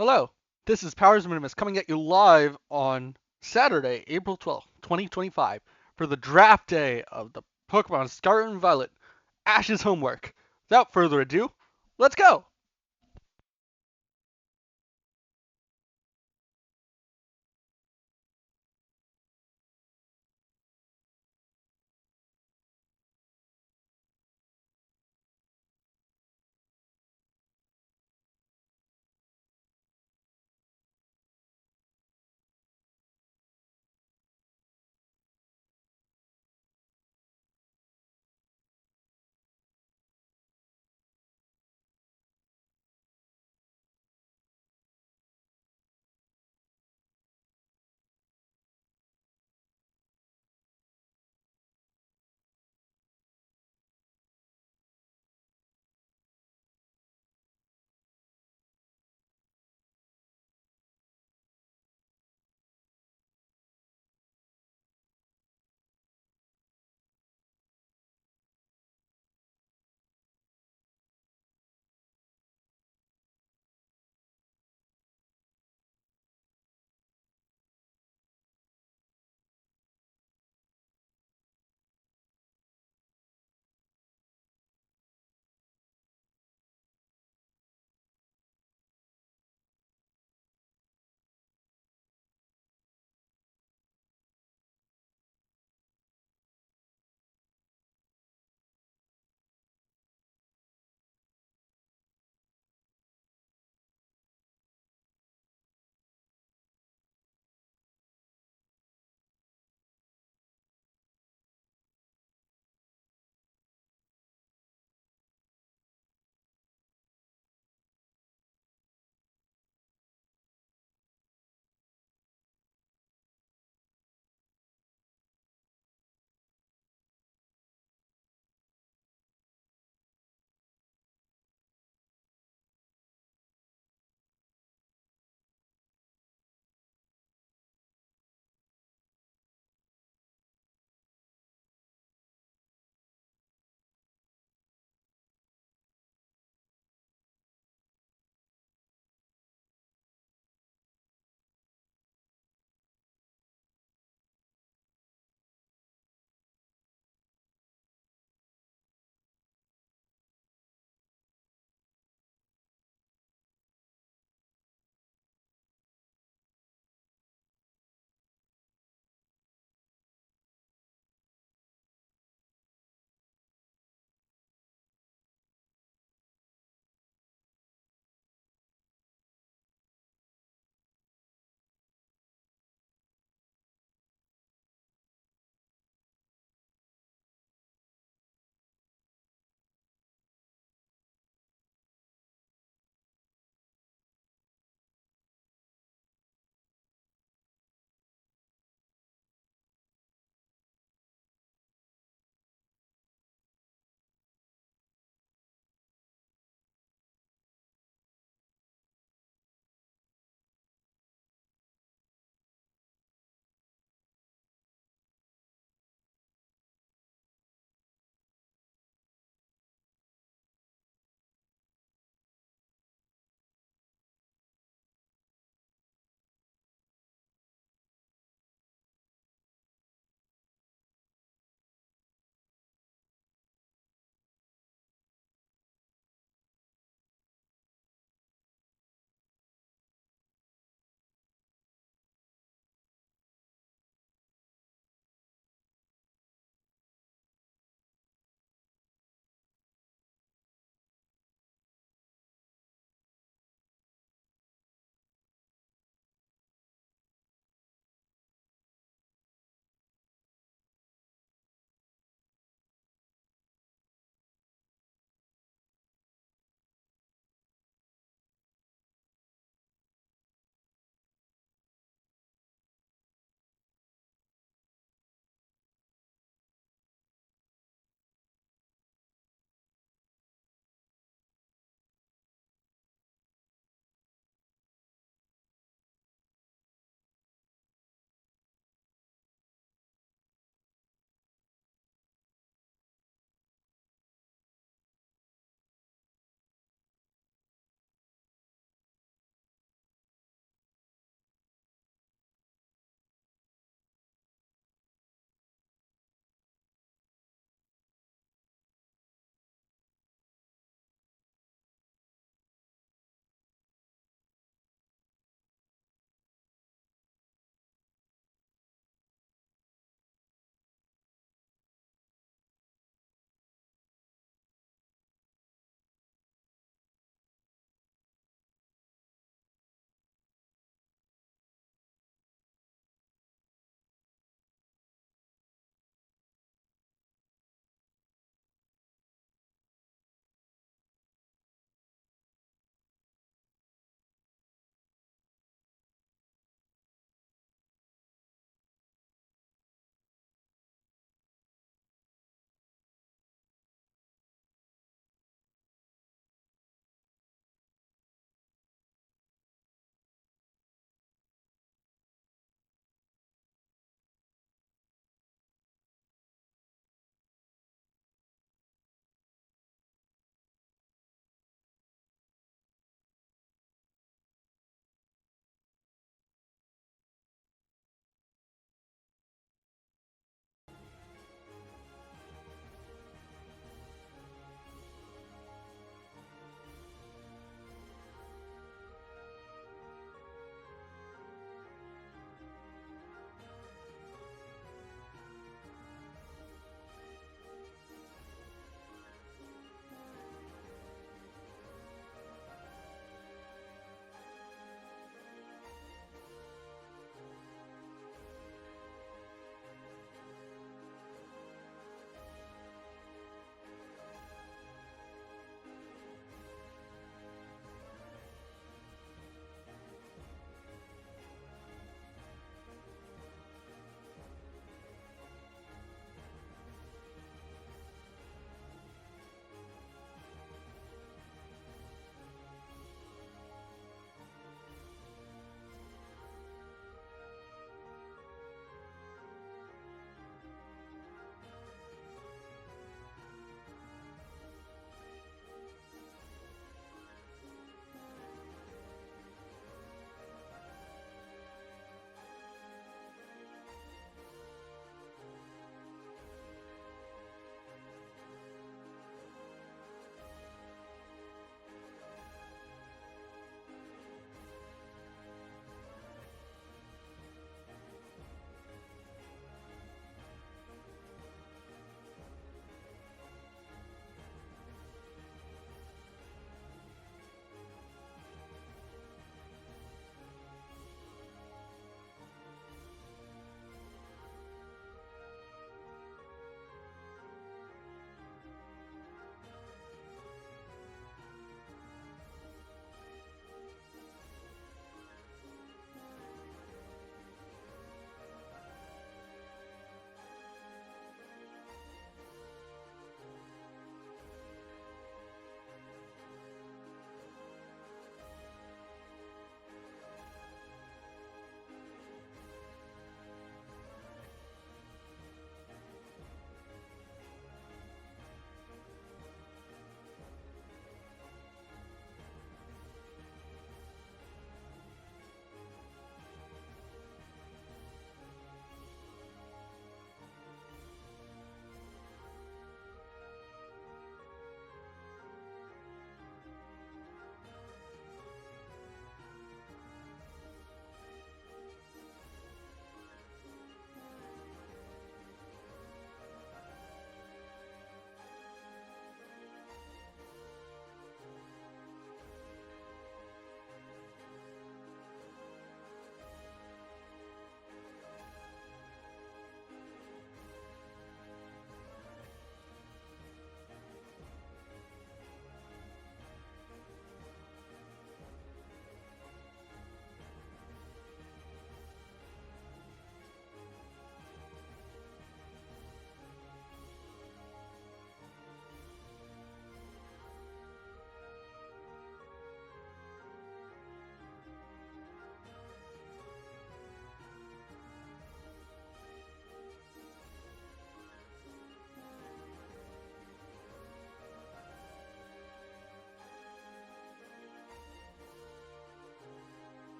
Hello, this is Powers Minimus coming at you live on Saturday, April 12th, 2025, for the draft day of the Pokemon Scarlet and Violet Ash's homework. Without further ado, let's go!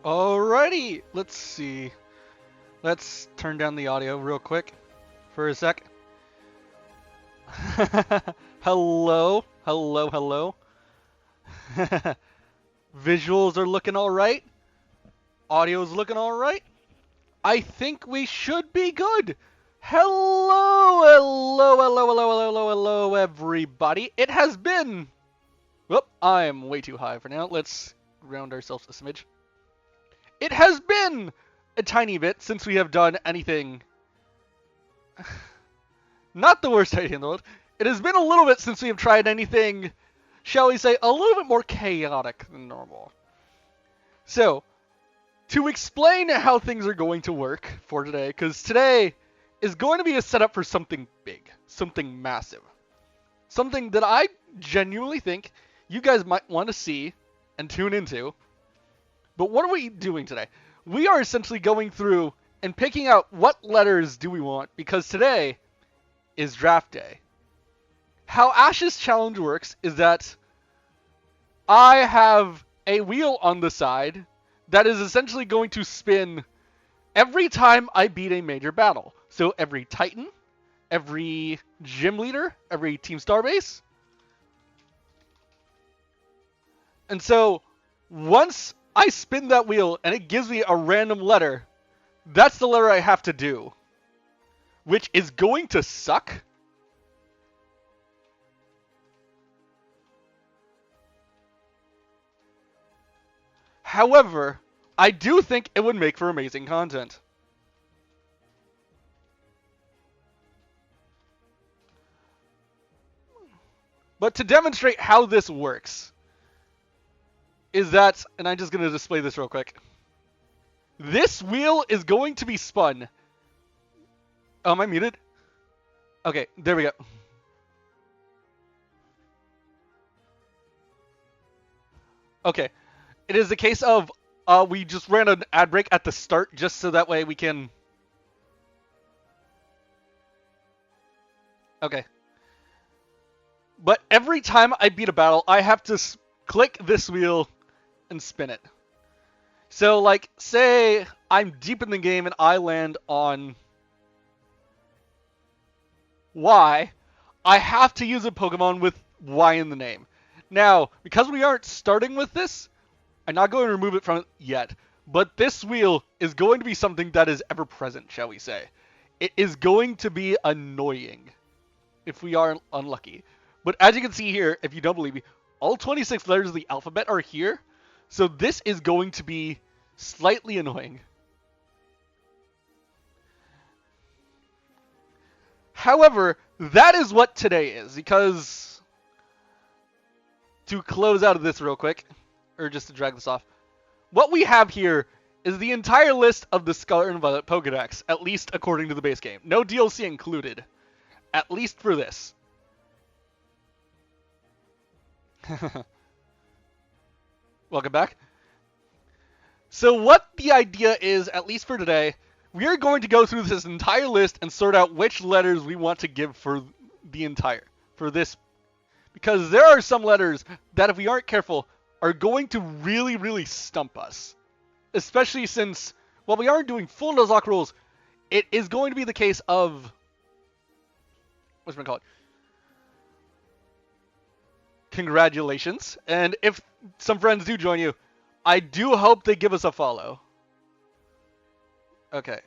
Alrighty, let's see. Let's turn down the audio real quick for a sec. Hello, hello, hello. Visuals are looking alright. Audio's looking alright. I think we should be good. Hello, hello, hello, hello, hello, hello, hello, everybody. It has been... Whoop, I'm way too high for now. Let's round ourselves a smidge. It has been a tiny bit since we have done anything... Not the worst idea in the world. It has been a little bit since we have tried anything, shall we say, a little bit more chaotic than normal. So, to explain how things are going to work for today, because today is going to be a setup for something big, something massive, something that I genuinely think you guys might want to see and tune into. But what are we doing today? We are essentially going through and picking out what letters do we want, because today is draft day. How Ash's challenge works is that I have a wheel on the side that is essentially going to spin every time I beat a major battle. So every Titan, every gym leader, every Team Starbase. And so once I spin that wheel and it gives me a random letter, that's the letter I have to do, which is going to suck. However, I do think it would make for amazing content. But to demonstrate how this works, is that, and I'm just going to display this real quick. This wheel is going to be spun. Oh, am I muted? Okay, there we go. Okay, it is the case of we just ran an ad break at the start just so that way we can... Okay. But every time I beat a battle, I have to click this wheel and spin it. So, like, say I'm deep in the game and I land on Y, I have to use a Pokemon with Y in the name. Now, because we aren't starting with this, I'm not going to remove it from it yet, but this wheel is going to be something that is ever present, shall we say. It is going to be annoying if we are unlucky. But as you can see here, if you don't believe me, all 26 letters of the alphabet are here, so this is going to be slightly annoying. However, that is what today is, because to close out of this real quick, or just to drag this off, what we have here is the entire list of the Scarlet and Violet Pokedex, at least according to the base game. No DLC included, at least for this. Welcome back. So what the idea is, at least for today, we are going to go through this entire list and sort out which letters we want to give for this. Because there are some letters that, if we aren't careful, are going to really, really stump us. Especially since, while we aren't doing full Nuzlocke rules, it is going to be the case of... whatchamacallit? Congratulations. And if some friends do join you, I do hope they give us a follow. Okay.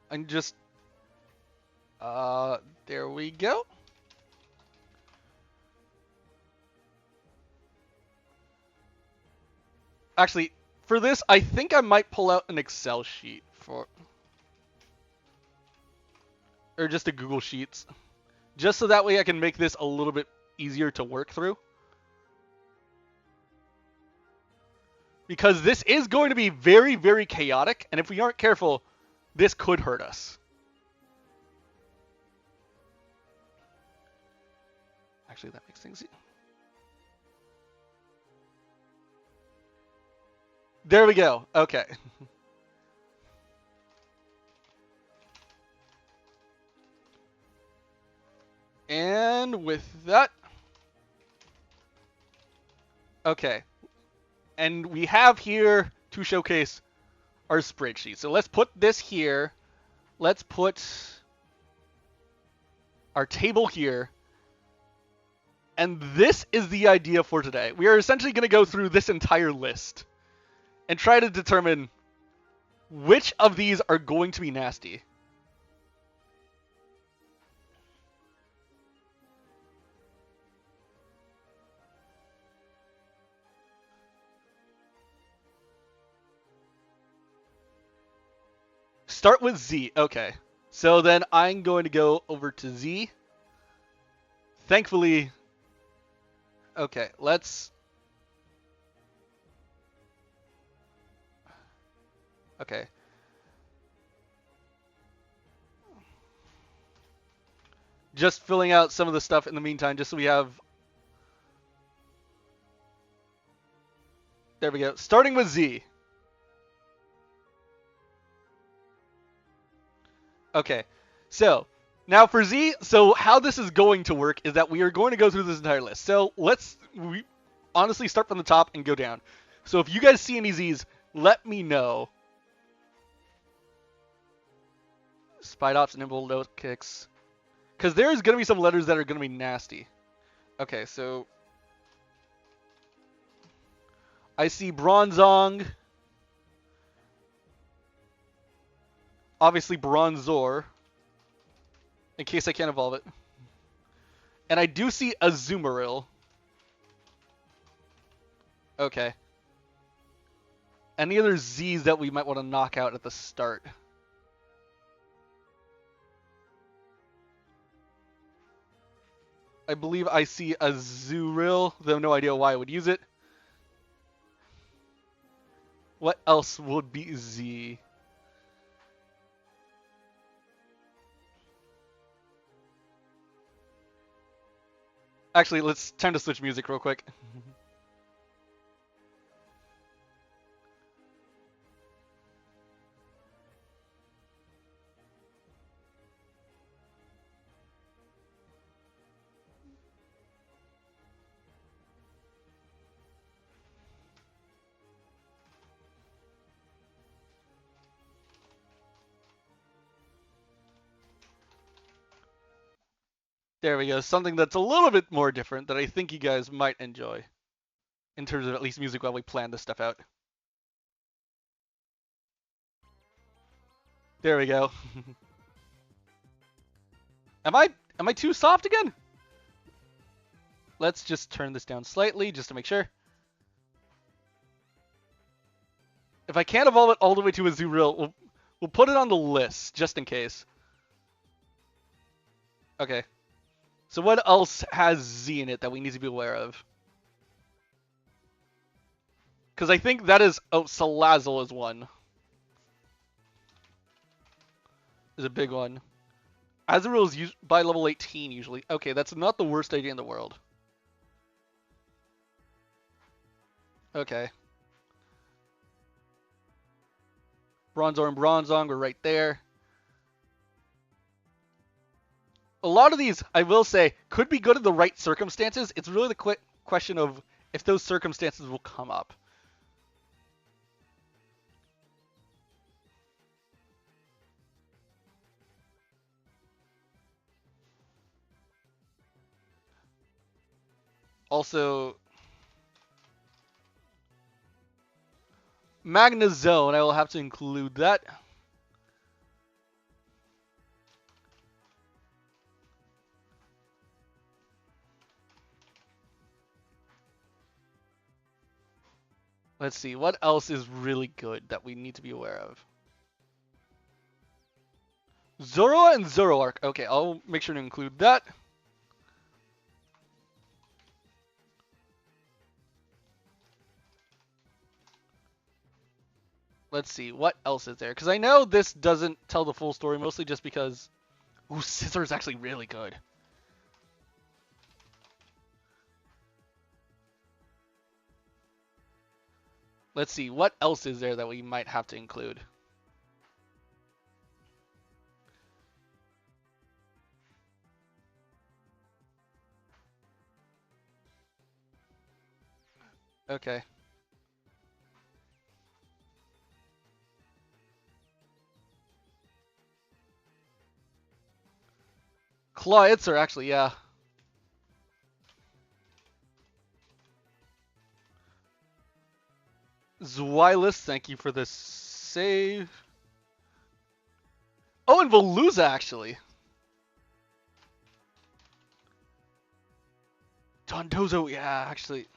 And just... there we go. Actually, for this, I think I might pull out an Excel sheet for... or just a Google Sheets. Just so that way I can make this a little bit easier to work through. Because this is going to be very, very chaotic, and if we aren't careful, this could hurt us. Actually, that makes things... There we go. Okay. And with that, Okay. And we have here to showcase our spreadsheet. So let's put this here. Let's put our table here. And this is the idea for today. We are essentially going to go through this entire list and try to determine which of these are going to be nasty. Start with Z. Okay. So then I'm going to go over to Z. Thankfully, okay, let's... Okay. Just filling out some of the stuff in the meantime, just so we have... There we go. Starting with Z. Okay. So, now for Z, so how this is going to work is that we are going to go through this entire list. So we honestly start from the top and go down. So if you guys see any Z's, let me know. Spide Ops, Nimble, Note Kicks. Because there's going to be some letters that are going to be nasty. Okay, so... I see Bronzong. Obviously Bronzor. In case I can't evolve it. And I do see Azumarill. Okay. Any other Z's that we might want to knock out at the start? I believe I see Azurill, though I have no idea why I would use it. What else would be Z? Actually, let's time to switch music real quick. There we go. Something that's a little bit more different that I think you guys might enjoy. In terms of at least music while we plan this stuff out. There we go. Am I too soft again? Let's just turn this down slightly just to make sure. If I can't evolve it all the way to Azurill, we'll put it on the list just in case. Okay. So what else has Z in it that we need to be aware of? Because I think that is... Oh, Salazzle is one. Is a big one. Azurill is by level 18 usually. Okay, that's not the worst idea in the world. Okay. Bronzor and Bronzong are right there. A lot of these, I will say, could be good in the right circumstances. It's really the question of if those circumstances will come up. Also, Magnezone, I will have to include that. Let's see, what else is really good that we need to be aware of? Zoroa and Zoroark. Okay, I'll make sure to include that. Let's see, what else is there? Because I know this doesn't tell the full story, mostly just because... Ooh, Scizor is actually really good. Let's see, what else is there that we might have to include? Okay. Clawitzer, actually, yeah. Zwilus, thank you for the save. Oh, and Veluza, actually. Dondozo, yeah, actually.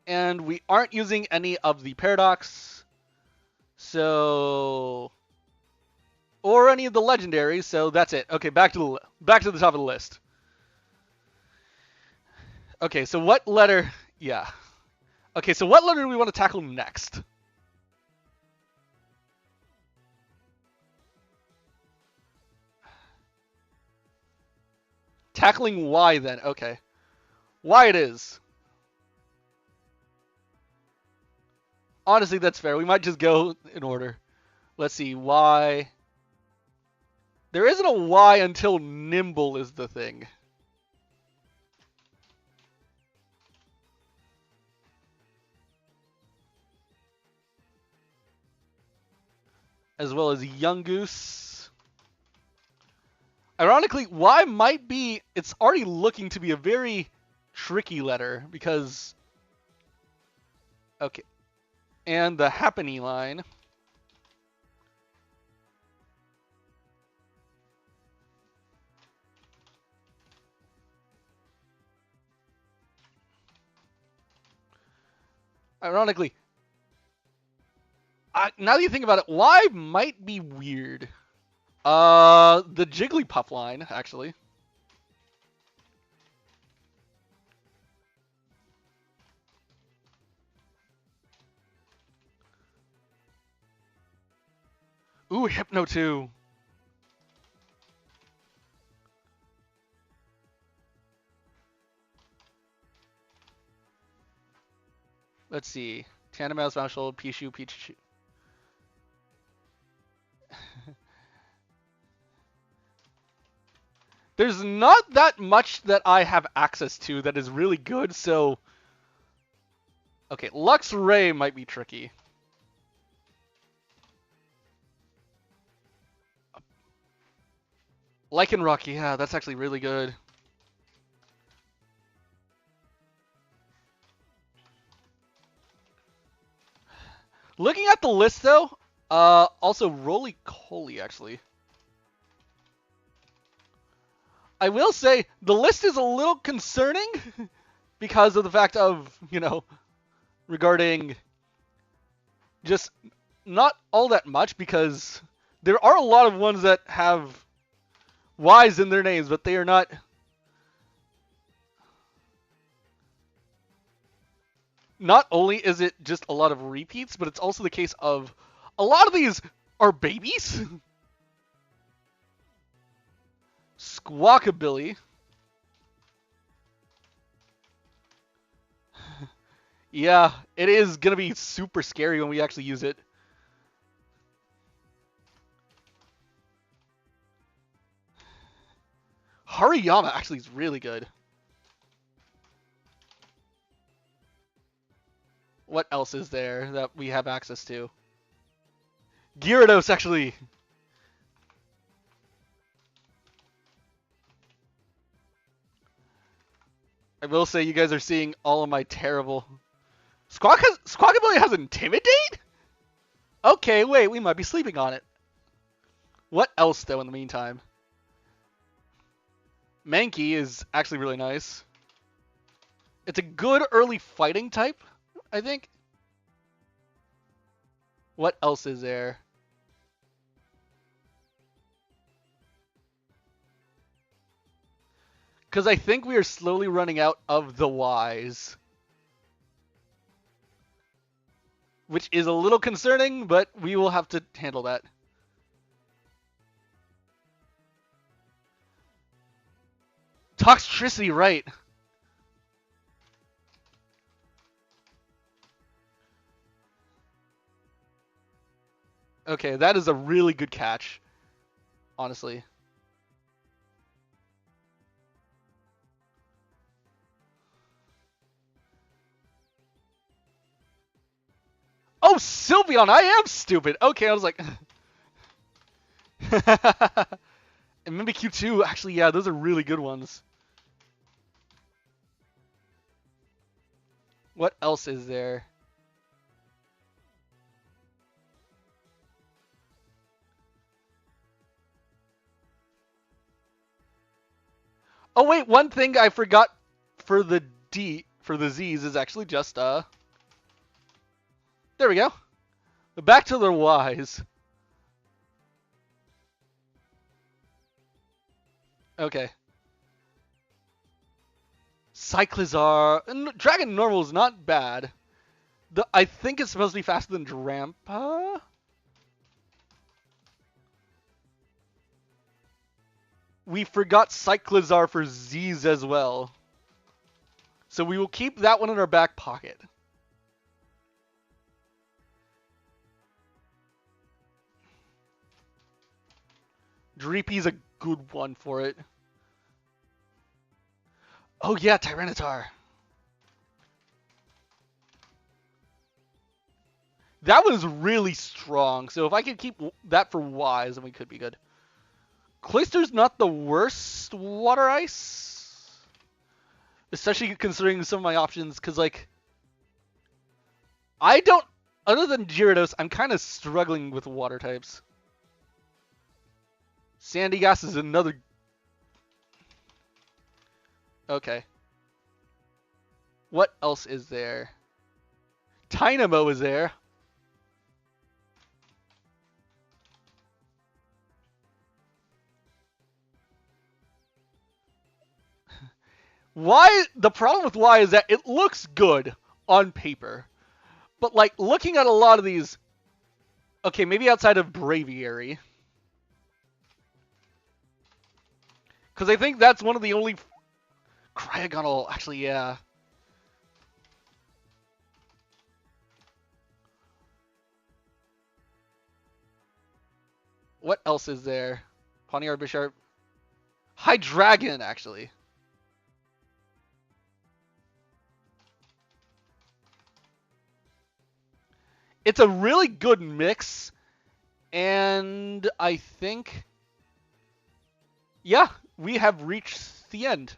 And we aren't using any of the Paradox, so... Or any of the legendaries, so that's it. Okay, back to the top of the list. Okay, so what letter... Yeah. Okay, so what letter do we want to tackle next? Tackling Y, then. Okay. Y it is. Honestly, that's fair. We might just go in order. Let's see. Y. There isn't a Y until Nimble is the thing. As well as Yungoos. Ironically, Y might be... It's already looking to be a very tricky letter because... Okay. And the Happiny line. Ironically, now that you think about it, Y might be weird. The Jigglypuff line, actually. Ooh, Hypno 2. Let's see. Tandemaus, Moushel, Pichu, Pichu. There's not that much that I have access to that is really good, so... Okay, Lux Ray might be tricky. Lycanroc, yeah, that's actually really good. Looking at the list, though, also Roly-Poly, actually. I will say, the list is a little concerning because of the fact of, regarding just not all that much, because there are a lot of ones that have Y's in their names, but they are not... Not only is it just a lot of repeats, but it's also the case of a lot of these are babies. Squawkabilly. Yeah, it is going to be super scary when we actually use it. Hariyama actually is really good. What else is there that we have access to? Gyarados, actually. I will say you guys are seeing all of my terrible... Squawkabilly has Intimidate? Okay, wait, we might be sleeping on it. What else, though, in the meantime? Mankey is actually really nice. It's a good early fighting type, I think. What else is there? Because I think we are slowly running out of the Ys. Which is a little concerning, but we will have to handle that. Toxtricity, right. Okay, that is a really good catch, honestly. Oh, Sylveon, I am stupid. Okay, I was like... And Mimikyu 2, actually, yeah, those are really good ones. What else is there? Oh wait, one thing I forgot for the Z's is actually just there we go. Back to the Y's. Okay. Cyclizar. Dragon Normal is not bad. I think it's supposed to be faster than Drampa. We forgot Cyclizar for Z's as well. So we will keep that one in our back pocket. Dreepy's a good one for it. Oh yeah, Tyranitar. That one is really strong, so if I could keep that for Y's, then we could be good. Cloyster's not the worst water ice. Especially considering some of my options, because, like, I don't, other than Gyarados, I'm kind of struggling with water types. Sandygast is another... Okay. What else is there? Tynamo is there. Y, the problem with Y is that it looks good on paper. But, like, looking at a lot of these... Okay, maybe outside of Braviary. Because I think that's one of the only... Cryogonal, actually, yeah. What else is there? Pawniard, Bisharp. Hydreigon, actually. It's a really good mix. And I think... Yeah, we have reached the end.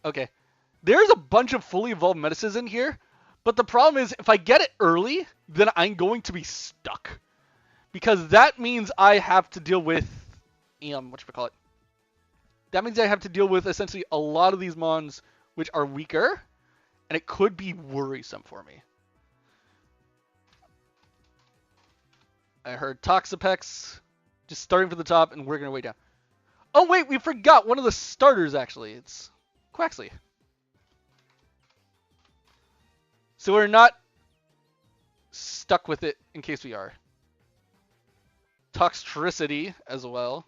Okay. There's a bunch of fully evolved medicines in here. But the problem is, if I get it early, then I'm going to be stuck. Because that means I have to deal with... whatchamacallit? That means I have to deal with essentially a lot of these mons which are weaker. And it could be worrisome for me. I heard Toxapex. Just starting from the top and working our way down. Oh wait, we forgot one of the starters actually. It's Quaxley. So we're not stuck with it in case we are. Toxtricity as well.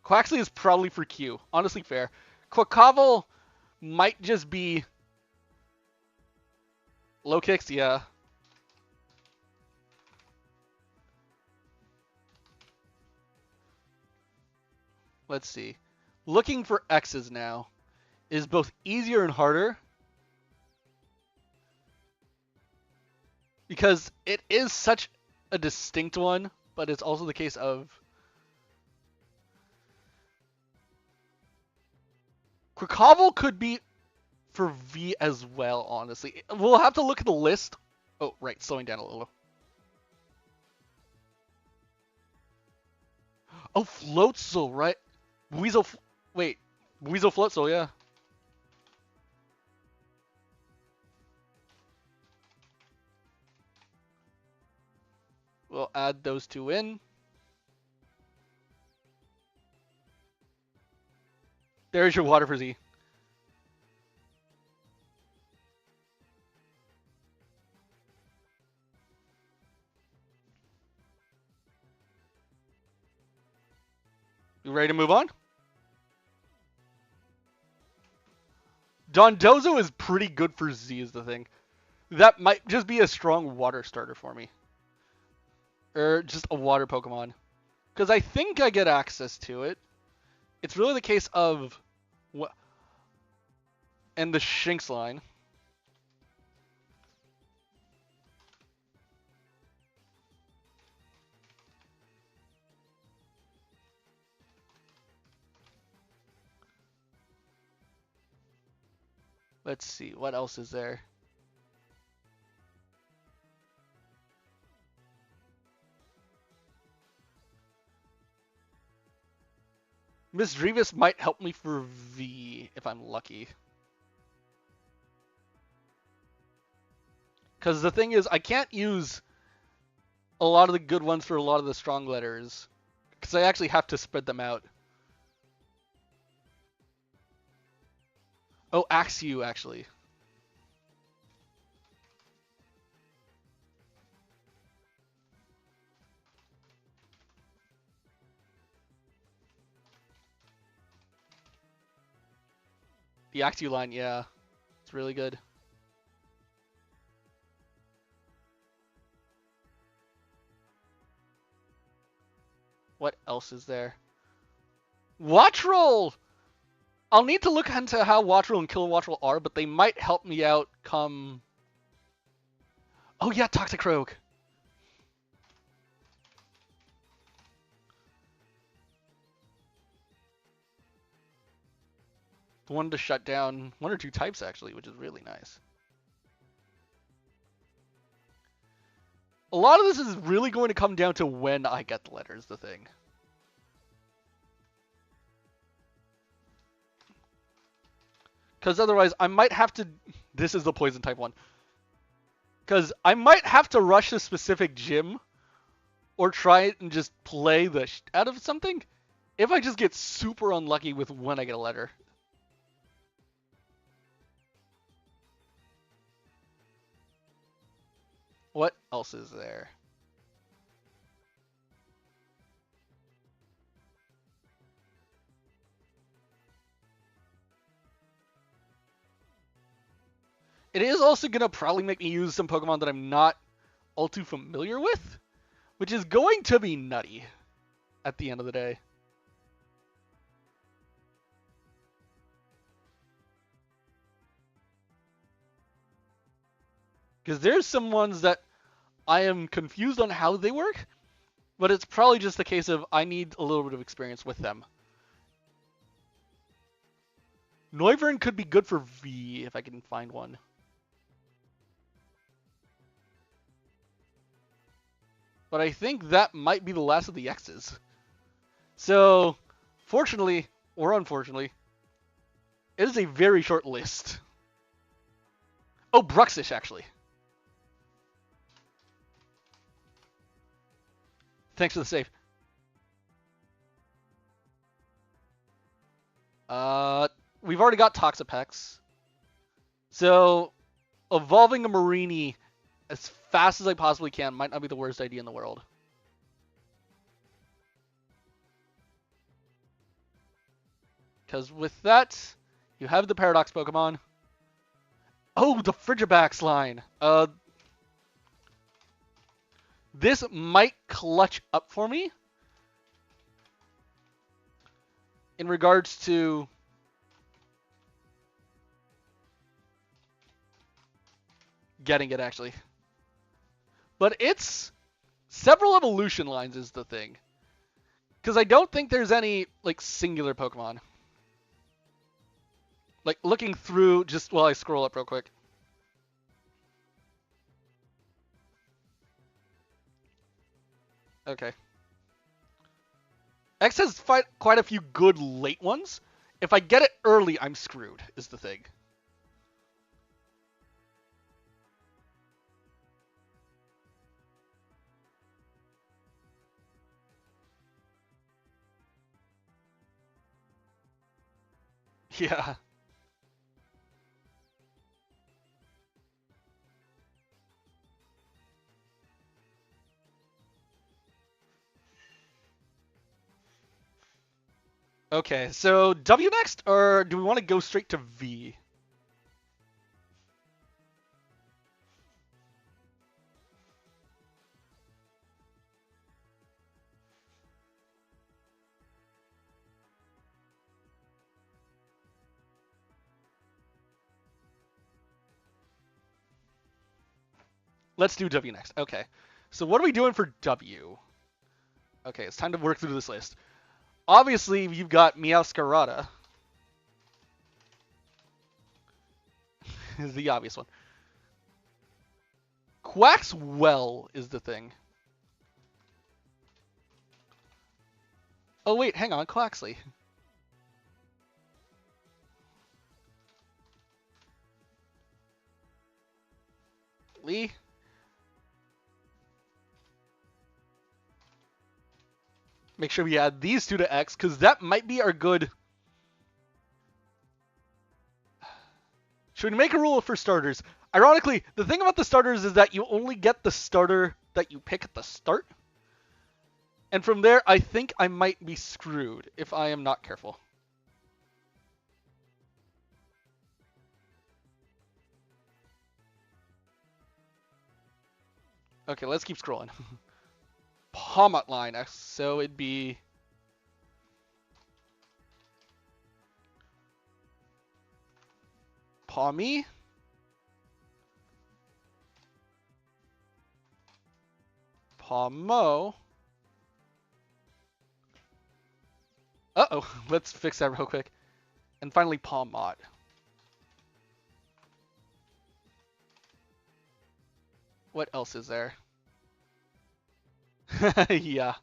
Quaxley is probably for Q. Honestly fair. Quaquaval might just be low kicks, yeah. Let's see. Looking for X's now is both easier and harder. Because it is such a distinct one, but it's also the case of... Quaquaval could be for V as well, honestly. We'll have to look at the list. Oh, right, slowing down a little. Oh, Floatzel, right? Wait, Weasel Floatzel, yeah. We'll add those two in. There's your water for Z. You ready to move on? Dondozo is pretty good for Z is the thing. That might just be a strong water starter for me. Or just a water Pokemon. Because I think I get access to it. It's really the case of... And the Shinx line. Let's see, what else is there? Miss Drevis might help me for V if I'm lucky. Because the thing is, I can't use a lot of the good ones for a lot of the strong letters. Because I actually have to spread them out. Oh, Axew, actually. The Axew line, yeah. It's really good. What else is there? Wattrel! I'll need to look into how Wattrel and Kilowattrel are, but they might help me out come... Oh yeah, Toxicroak! The one to shut down one or two types, actually, which is really nice. A lot of this is really going to come down to when I get the letters, the thing. Because otherwise, I might have to... This is the poison type one. Because I might have to rush a specific gym or try it and just play the out of something if I just get super unlucky with when I get a letter. What else is there? It is also going to probably make me use some Pokemon that I'm not all too familiar with, which is going to be nutty at the end of the day. Because there's some ones that I am confused on how they work, but it's probably just a case of I need a little bit of experience with them. Noivern could be good for V if I can find one. But I think that might be the last of the X's. So, fortunately, or unfortunately, it is a very short list. Oh, Bruxish, actually. Thanks for the save. We've already got Toxapex. So, evolving a Marini as fast as I possibly can might not be the worst idea in the world. Because with that, you have the Paradox Pokemon. Oh, the Frigibax line. This might clutch up for me in regards to getting it, actually. But it's several evolution lines is the thing. Because I don't think there's any, like, singular Pokemon. Like, looking through, just while I scroll up real quick. Okay. X has quite a few good late ones. If I get it early, I'm screwed, is the thing. Yeah. Okay, so W next, or do we want to go straight to V? Let's do W next. Okay. So what are we doing for W? Okay, it's time to work through this list. Obviously, you've got Meowscarada. Is the obvious one. Quaxwell is the thing. Oh wait, hang on, Quaxley. Lee? Make sure we add these two to X, because that might be our good... Should we make a rule for starters? Ironically, the thing about the starters is that you only get the starter that you pick at the start. And from there, I think I might be screwed if I am not careful. Okay, let's keep scrolling. Palmot line, so it'd be... Palmy? Palmo? Uh-oh, let's fix that real quick. And finally, Palmot. What else is there? Yeah.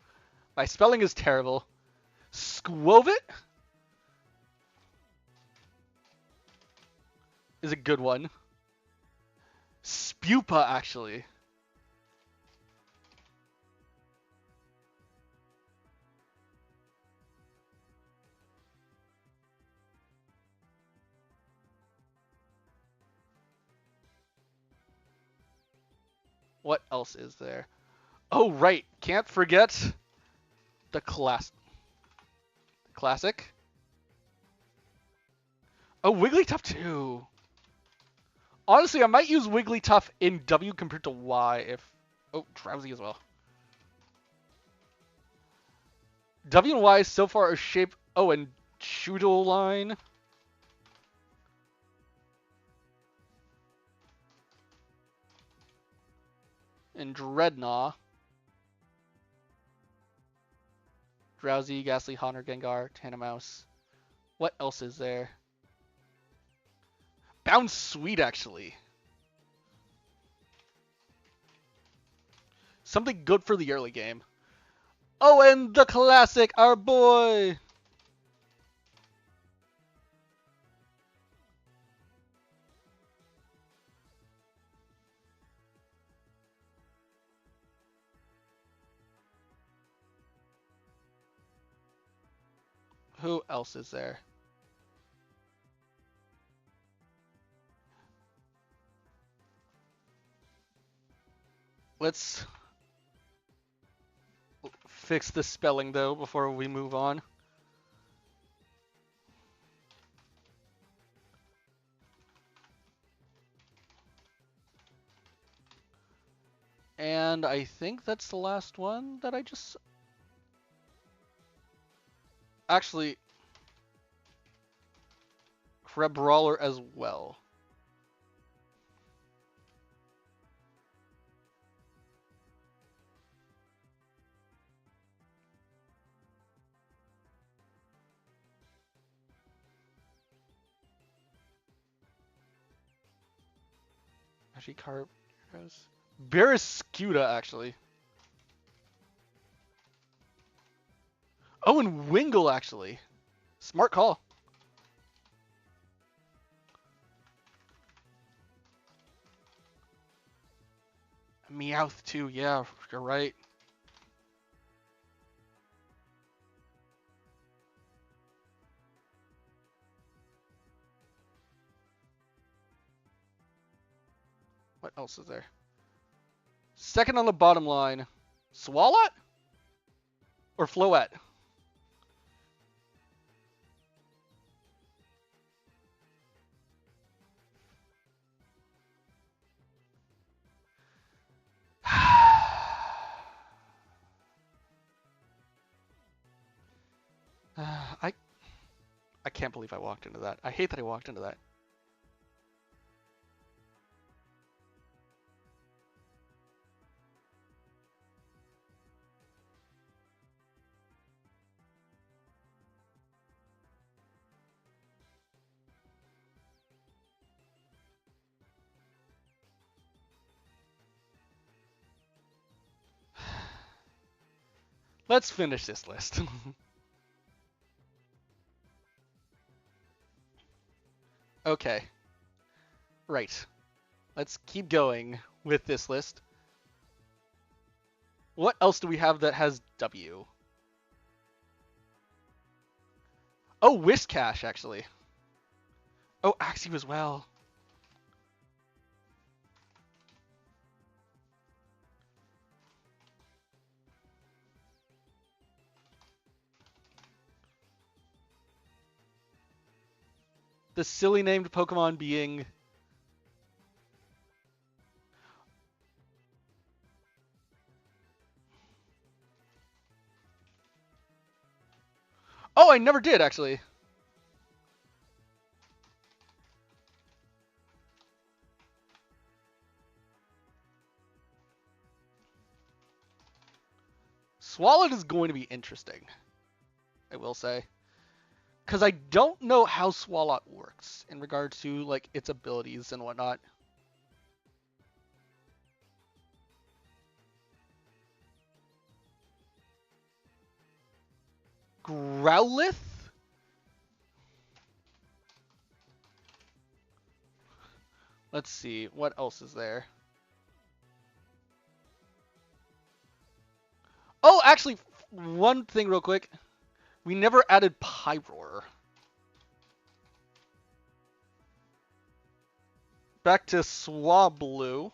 My spelling is terrible. Squovit is a good one. Spupa, actually. What else is there? Oh, right. Can't forget the classic. Oh, Wigglytuff too. Honestly, I might use Wigglytuff in W compared to Y if... Oh, Drowsy as well. W and Y so far are shaped... Oh, and Choodle line. And Dreadnought. Drowsy, Ghastly, Haunter, Gengar, Tanomouse. What else is there? Bounce Sweet, actually. Something good for the early game. Oh, and the classic, our boy! Who else is there? Let's fix the spelling, though, before we move on. And I think that's the last one that I just... Actually, Crabrawler as well. Magikarp. Barraskewda, actually. Oh, and Wingull, actually. Smart call. Meowth, too. Yeah, you're right. What else is there? Second on the bottom line. Swalot? Or Floette? I can't believe I walked into that. I hate that I walked into that. Let's finish this list. Okay. Right. Let's keep going with this list. What else do we have that has W? Oh, Whiscash, actually. Oh, Axie as well. The silly named Pokemon being... Oh, I never did, actually. Swallow is going to be interesting, I will say. Because I don't know how Swalot works in regards to, like, its abilities and whatnot. Growlithe? Let's see, what else is there? Oh, actually, one thing real quick. We never added Pyroar. Back to Swablu.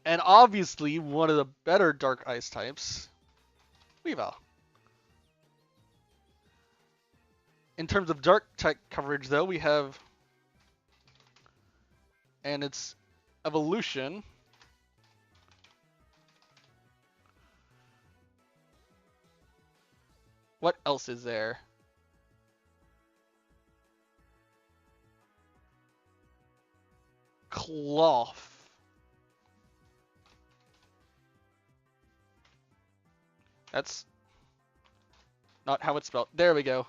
And obviously, one of the better Dark Ice types, Weavile. In terms of Dark type coverage, though, we have... And its evolution... What else is there? Cloth. That's not how it's spelled. There we go.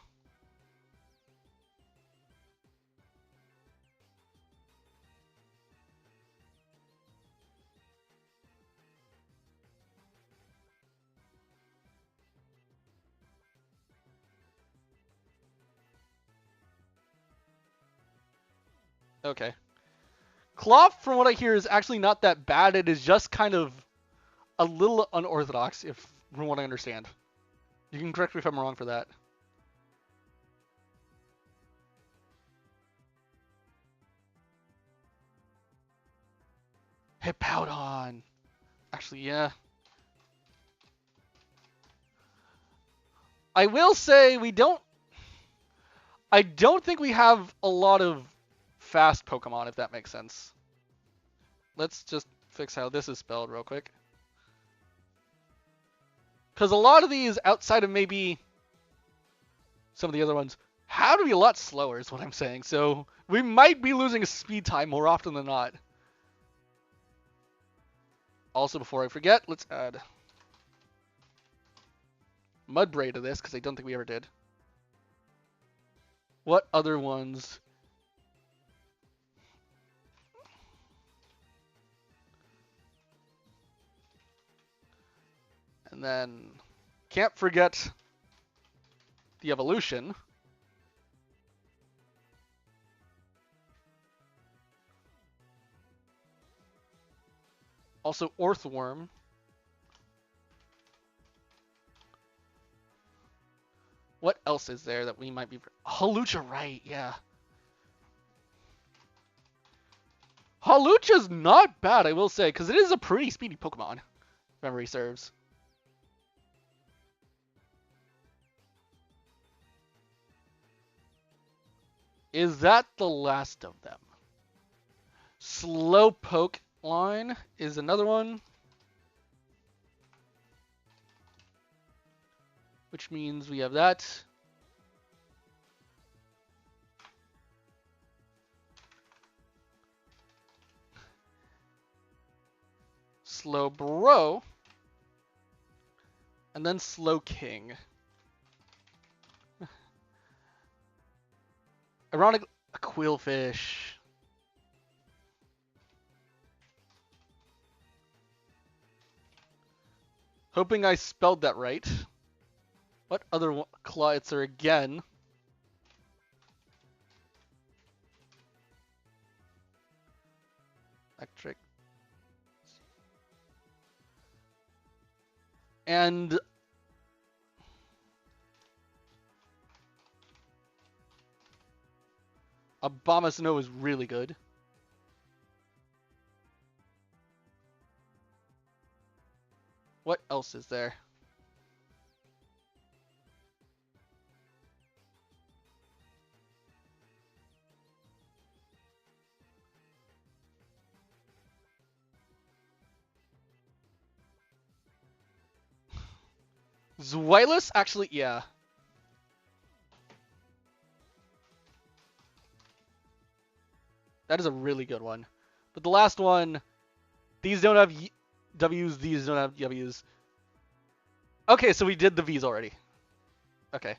Okay. Cloth, from what I hear, is actually not that bad. It is just kind of a little unorthodox, if from what I understand. You can correct me if I'm wrong for that. Hippowdon. Actually, yeah. I will say I don't think we have a lot of fast Pokemon, if that makes sense. Let's just fix how this is spelled real quick. Because a lot of these, outside of maybe some of the other ones, have to be a lot slower, is what I'm saying. So we might be losing a speed time more often than not. Also, before I forget, let's add Mudbray to this, because I don't think we ever did. What other ones? And then, can't forget the evolution. Also, Orthworm. What else is there that we might be... Hawlucha, right, yeah. Hawlucha's not bad, I will say, because it is a pretty speedy Pokemon, if memory serves. Is that the last of them? Slowpoke line is another one. Which means we have that. Slowbro. And then Slowking. Ironic, a Quillfish. Hoping I spelled that right. What other Clawitzer again? Electric. And Abomasnow is really good. What else is there? Zweilous? Actually, yeah. That is a really good one. But the last one, these don't have W's, these don't have W's. Okay, so we did the V's already. Okay.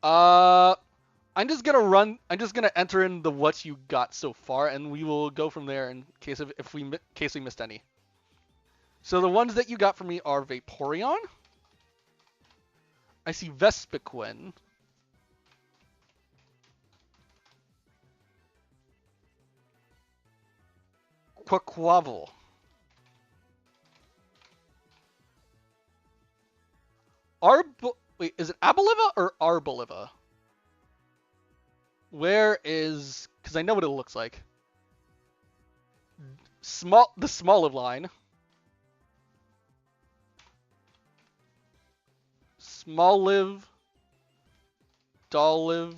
Uh, I'm just gonna enter in the what you got so far, and we will go from there in case of case we missed any. So the ones that you got from me are Vaporeon. I see Vespiquen. Quaquaval. Wait, is it Aboliva or Arboliva? Where is? Because I know what it looks like. The smaller line. Small live. Dolliv.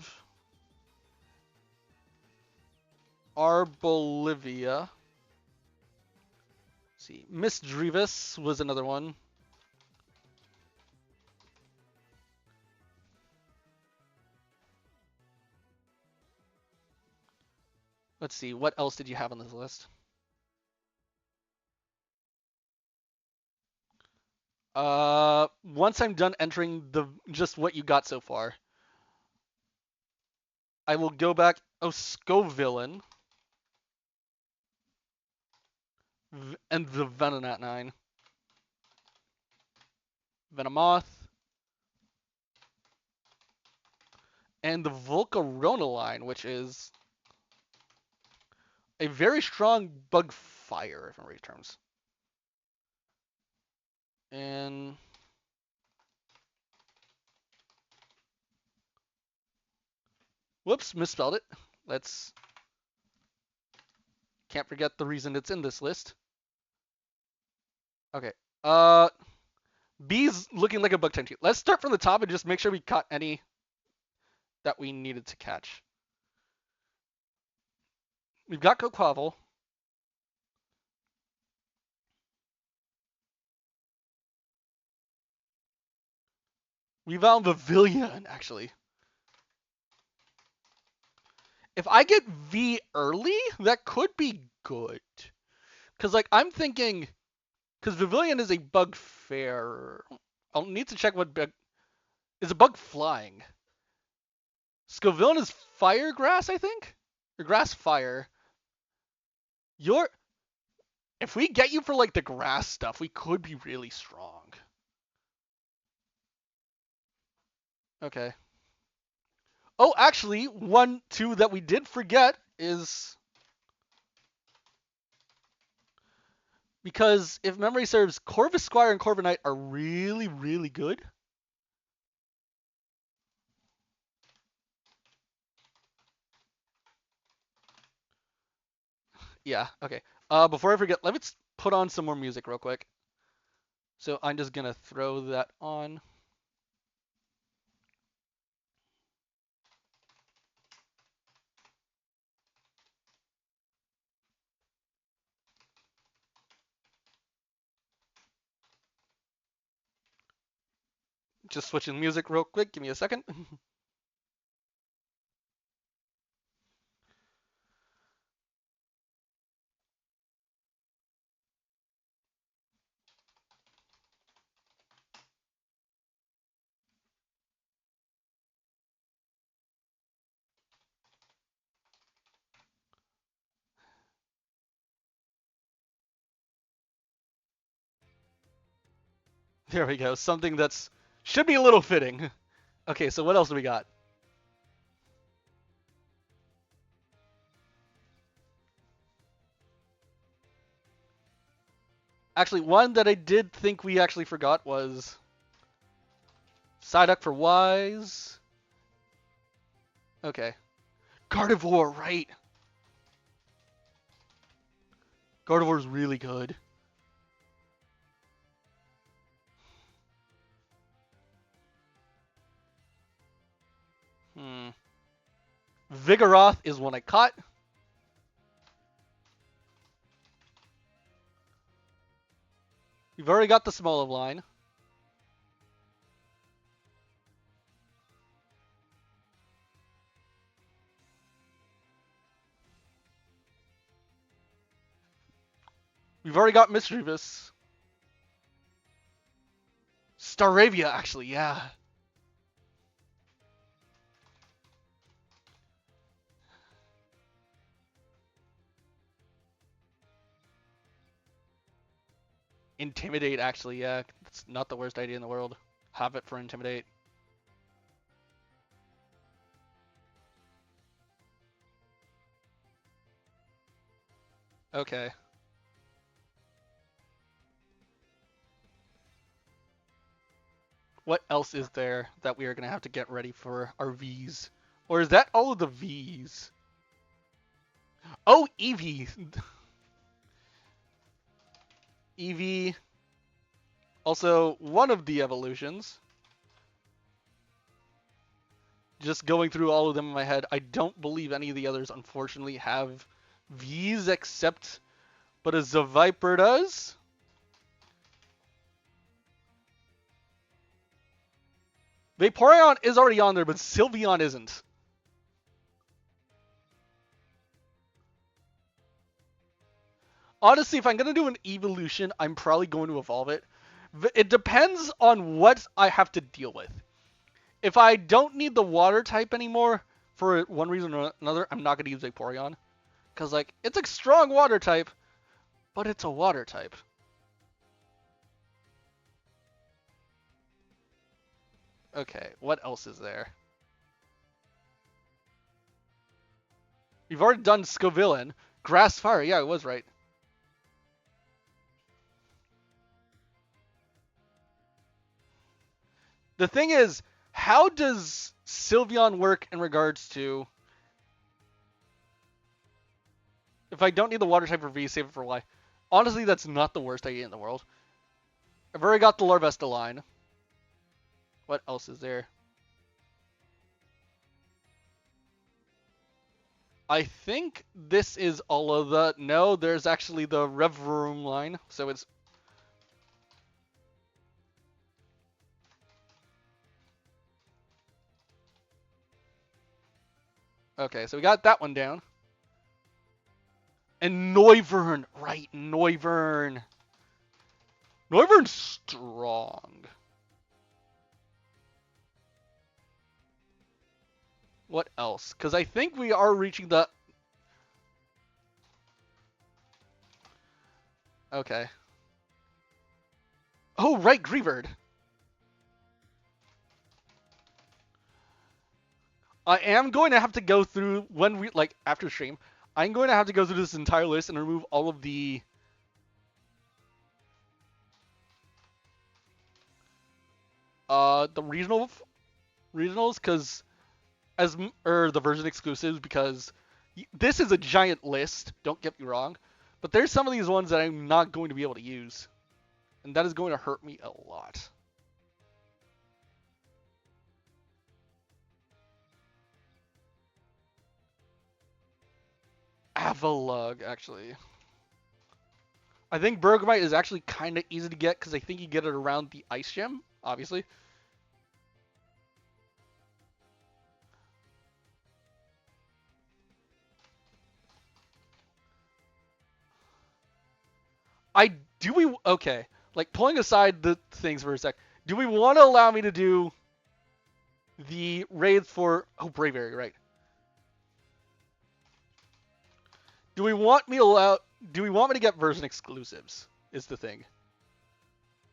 Arbolivia. Let's see, Miss Drevis was another one. Let's see, what else did you have on this list? Once I'm done entering just what you got so far, I will go back. Oh, Scovillain. And the Venonat 9. Venomoth. And the Volcarona line, which is a very strong bug fire, if I'm right terms. And whoops, misspelled it. Let's can't forget the reason it's in this list. Okay. B's looking like a bug type too. Let's start from the top and just make sure we caught any that we needed to catch. We've got Quaquaval. We found Pavilion, actually. If I get V early, that could be good. Because, like, I'm thinking... Because Pavilion is a bug fair. I'll need to check what bug... Is a bug flying? Scovillain is fire grass, I think? Or grass fire. If we get you for, like, the grass stuff, we could be really strong. Okay. Oh, actually, two that we did forget is... Because if memory serves, Corvus Squire and Corviknight are really, really good. Yeah, okay. Before I forget, let's put on some more music real quick. So I'm just gonna throw that on. Just switching music real quick. Give me a second. There we go. Something that's should be a little fitting. Okay, so what else do we got? Actually, one that I did think we actually forgot was Psyduck for Wise. Okay. Gardevoir, right. Gardevoir's really good. Hmm. Vigoroth is one I caught. We've already got the Smoliv line. We've already got Mischievous. Staravia, actually, yeah. Intimidate, actually, yeah. It's not the worst idea in the world. Have it for Intimidate. Okay. What else is there that we are going to have to get ready for our Vs? Or is that all of the Vs? Oh, Eevee! Eevee. Also, one of the evolutions. Just going through all of them in my head, I don't believe any of the others, unfortunately, have Vs except, but a Zaviper does. Vaporeon is already on there, but Sylveon isn't. Honestly, if I'm going to do an evolution, I'm probably going to evolve it. It depends on what I have to deal with. If I don't need the water type anymore, for one reason or another, I'm not going to use Vaporeon. Because, like, it's a strong water type, but it's a water type. Okay, what else is there? We've already done Scovillain. Grass Fire, yeah, I was right. The thing is, how does Sylveon work in regards to if I don't need the water type for V, save it for Y? Honestly, that's not the worst idea in the world. I've already got the Larvesta line. What else is there? I think this is all of the... No, there's actually the Revroom line. So it's... Okay, so we got that one down. And Noivern. Right, Noivern. Noivern's strong. What else? Because I think we are reaching the... Okay. Oh, right, Greavard. I am going to have to go through, when we, like, after stream, I'm going to have to go through this entire list and remove all of the... The regionals, because... or the version exclusives, because this is a giant list, don't get me wrong, but there's some of these ones that I'm not going to be able to use, and that is going to hurt me a lot. Avalugg, actually. I think Bergmite is actually kind of easy to get, because I think you get it around the Ice Gem, obviously. Okay, like, pulling aside the things for a sec, do we want to allow me to do the raids for... Oh, Braviary, right. Do we want me to get version exclusives, is the thing.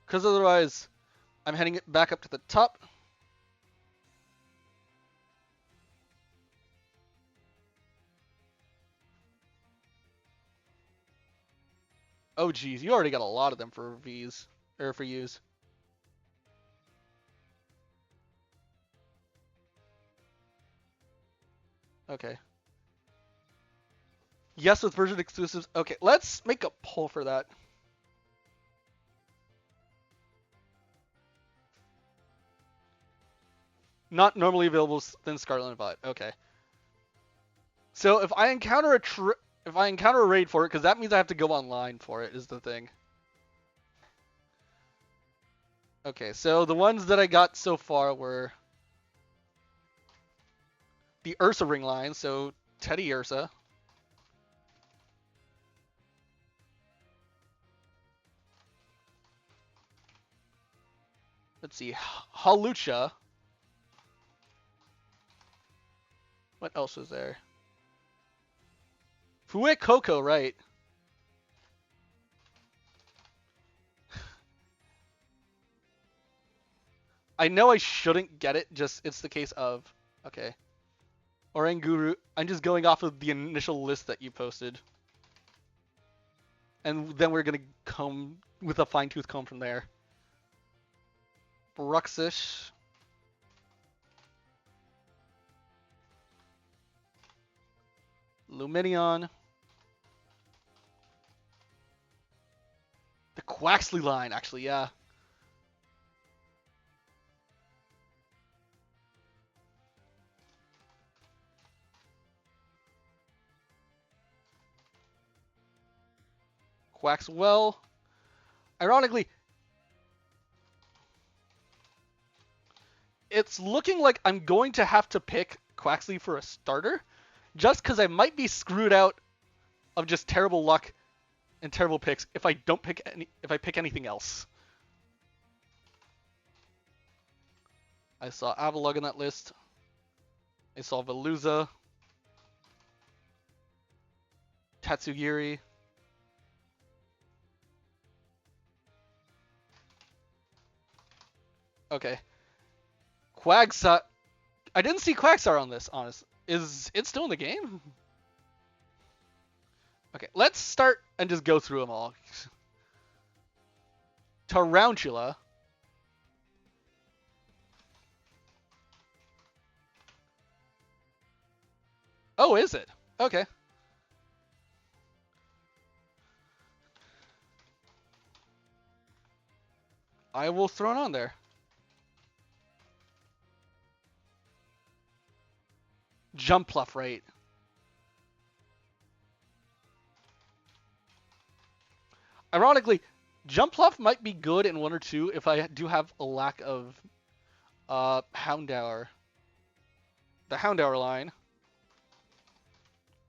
Because otherwise, I'm heading it back up to the top. Oh geez, you already got a lot of them for V's or for U's. Okay. Yes, with version exclusives. Okay, let's make a poll for that. Not normally available than Scarlet and Violet. Okay. So if I encounter a raid for it, because that means I have to go online for it, is the thing. Okay, so the ones that I got so far were the Ursa ring line, so Teddy Ursa. Let's see, Halucha. What else was there? Fue Coco, right? I know I shouldn't get it, just it's the case of. Okay. Oranguru, I'm just going off of the initial list that you posted. And then we're going to come with a fine-tooth comb from there. Bruxish. Luminion. The Quaxley line, actually, yeah. Quaxwell. Ironically, it's looking like I'm going to have to pick Quaxley for a starter, just because I might be screwed out of just terrible luck and terrible picks if I don't pick if I pick anything else. I saw Avalugg in that list. I saw Veluza, Tatsugiri. Okay. Quagsire. I didn't see Quagsire on this, honest. Is it still in the game? Okay, let's start and just go through them all. Tarantula. Oh, is it? Okay. I will throw it on there. Jumpluff, right? Ironically, Jumpluff might be good in 1 or 2 if I do have a lack of Houndour. The Houndour line,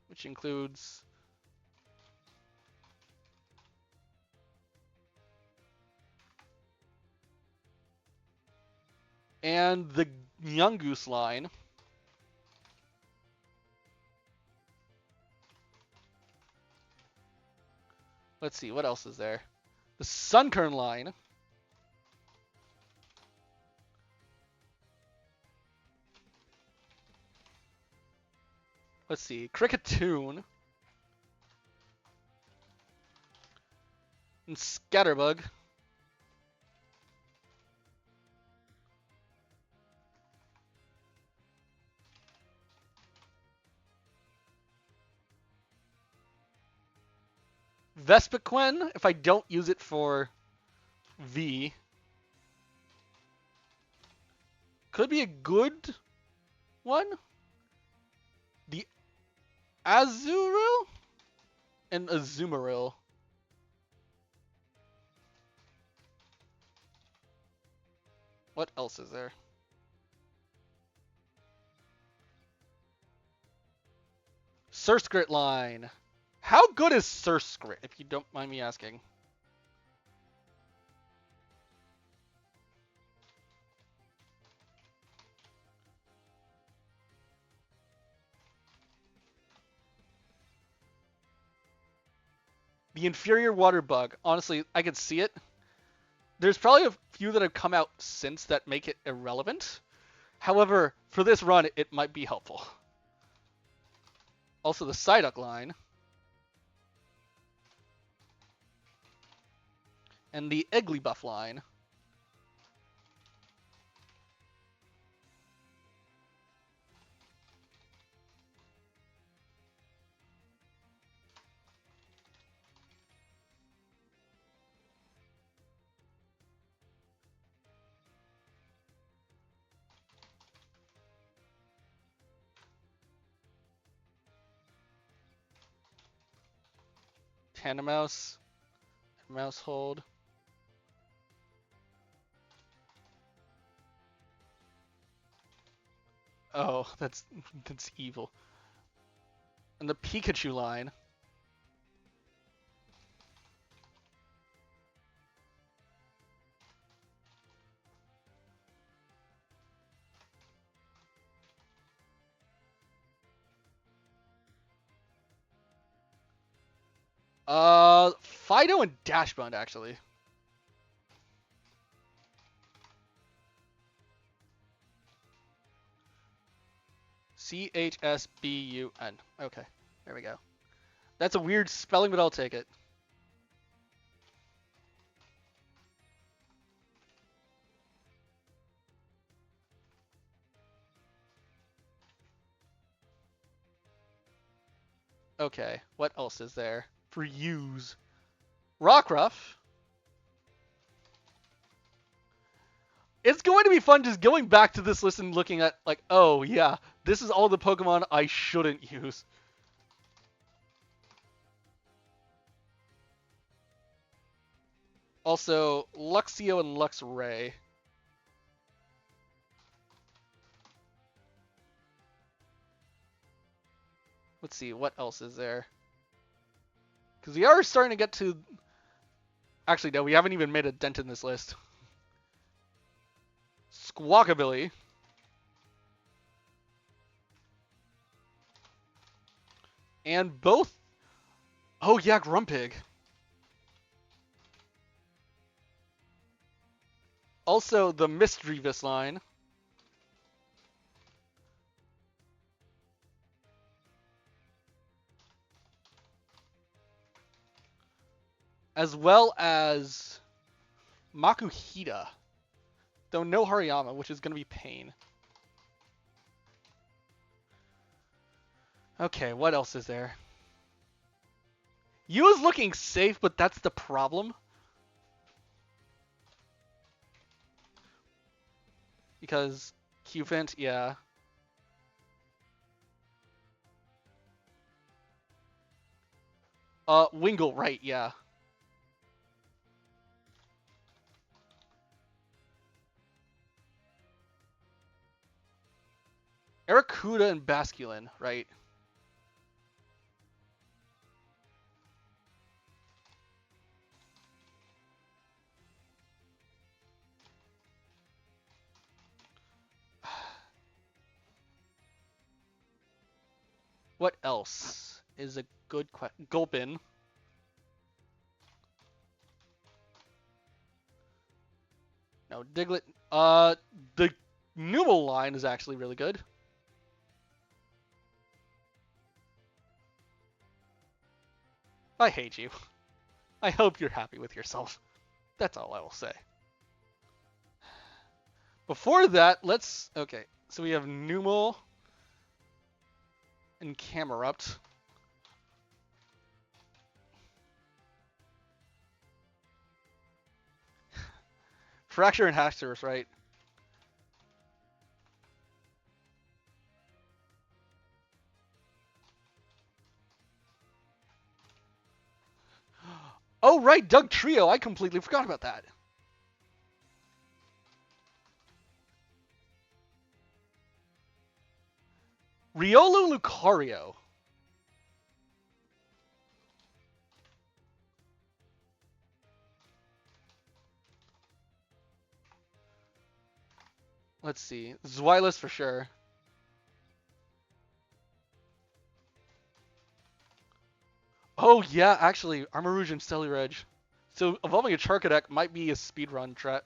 which includes and the Young Goose line. Let's see, what else is there? The Sunkern line. Let's see, Cricketune. And Scatterbug. Vespiquen, if I don't use it for V. Could be a good one. The Azurill and Azumarill. What else is there? Surskrit line. How good is Surskrit, if you don't mind me asking? The inferior water bug. Honestly, I could see it. There's probably a few that have come out since that make it irrelevant. However, for this run, it might be helpful. Also, the Psyduck line and the Igglybuff line. Tandemaus, Mouse Hold. Oh, that's evil. And the Pikachu line. Fido and Dashbund actually. Chsbun. Okay, there we go. That's a weird spelling, but I'll take it. Okay, what else is there for use? Rockruff. It's going to be fun just going back to this list and looking at, like, oh yeah, this is all the Pokemon I shouldn't use. Also, Luxio and Luxray. Let's see, what else is there? Because we are starting to get to... Actually, no, we haven't even made a dent in this list. Squawkabilly. And both... Oh yeah, Grumpig. Also, the Misdreavus line. As well as Makuhita. Though no Hariyama, which is going to be pain. Okay, what else is there? Yu is looking safe, but that's the problem. Because Cufant, yeah. Wingull, right, yeah. Arrokuda and Basculin, right? What else is a good question? Gulpin. No, Diglett. The Numel line is actually really good. I hate you. I hope you're happy with yourself. That's all I will say. Before that, let's... Okay, so we have Numel and Camerupt. Fracture and Haxorus, right? Oh, right, Doug Trio. I completely forgot about that. Riolu Lucario. Let's see. Zweilous for sure. Oh, yeah, actually, Armarouge and Steluridge. So evolving a Charcadet might be a speedrun strat.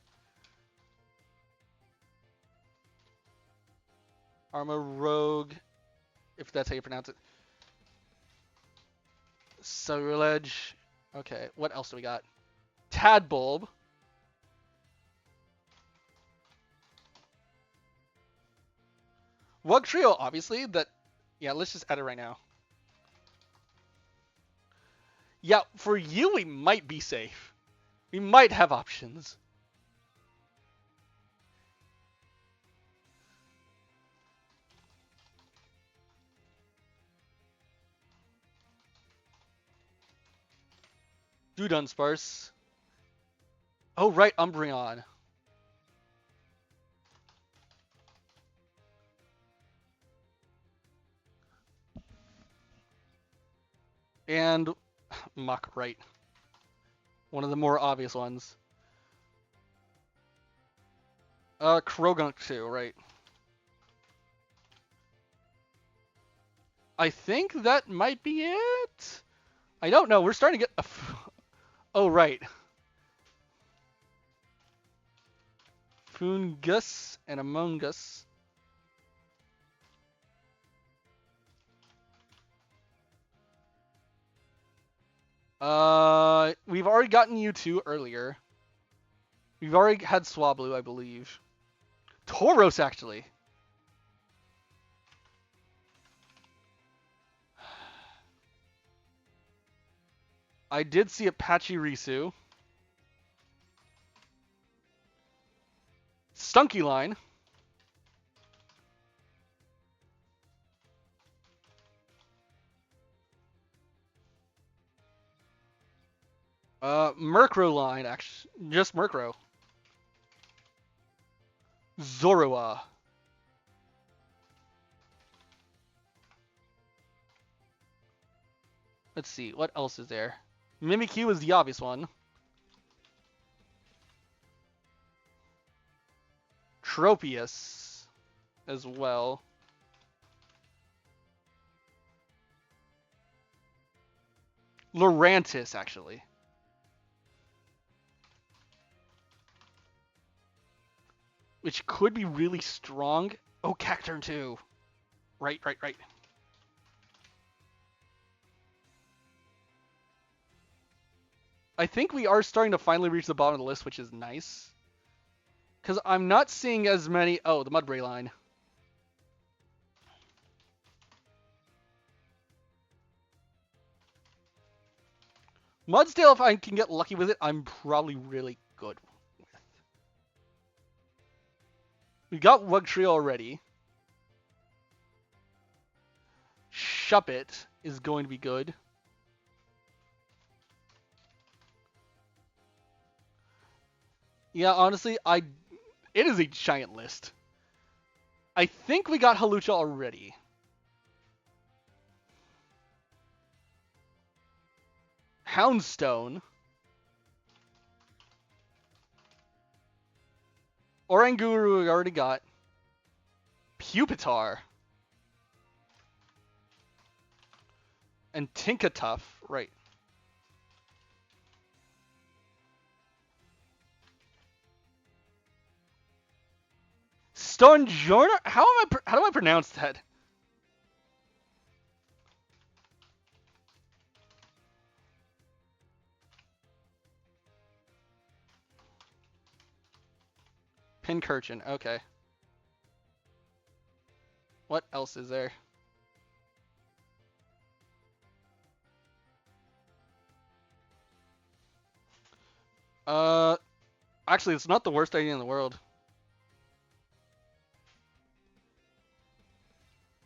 Armor Rogue, if that's how you pronounce it. Sacrilege. Okay, what else do we got? Tadbulb. Wug Trio, obviously. Yeah, let's just add it right now. Yeah, for you, we might be safe. We might have options. Dunsparce. Oh, right, Umbreon. And Mach, right. One of the more obvious ones. Krogunk too, right. I think that might be it. I don't know. We're starting to get... Oh, right. Foongus and Among Us. We've already gotten you two earlier. We've already had Swablu, I believe. Tauros, actually. I did see a Pachirisu. Stunky Line. Murkrow line, actually. Just Murkrow. Zorua. Let's see, what else is there? Mimikyu is the obvious one. Tropius as well. Lurantis, actually. Which could be really strong. Oh, Cacturn too. Right. I think we are starting to finally reach the bottom of the list, which is nice. Because I'm not seeing as many... Oh, the Mudbray line. Mudsdale, if I can get lucky with it, I'm probably really good with. We got Wugtrio already. Shuppet is going to be good. Yeah, honestly, it is a giant list. I think we got Halucha already. Houndstone. Oranguru we already got. Pupitar. And Tinkatuff, right. Stonjourner? How do I pronounce that? Pincurchin, okay. What else is there? Actually, it's not the worst idea in the world.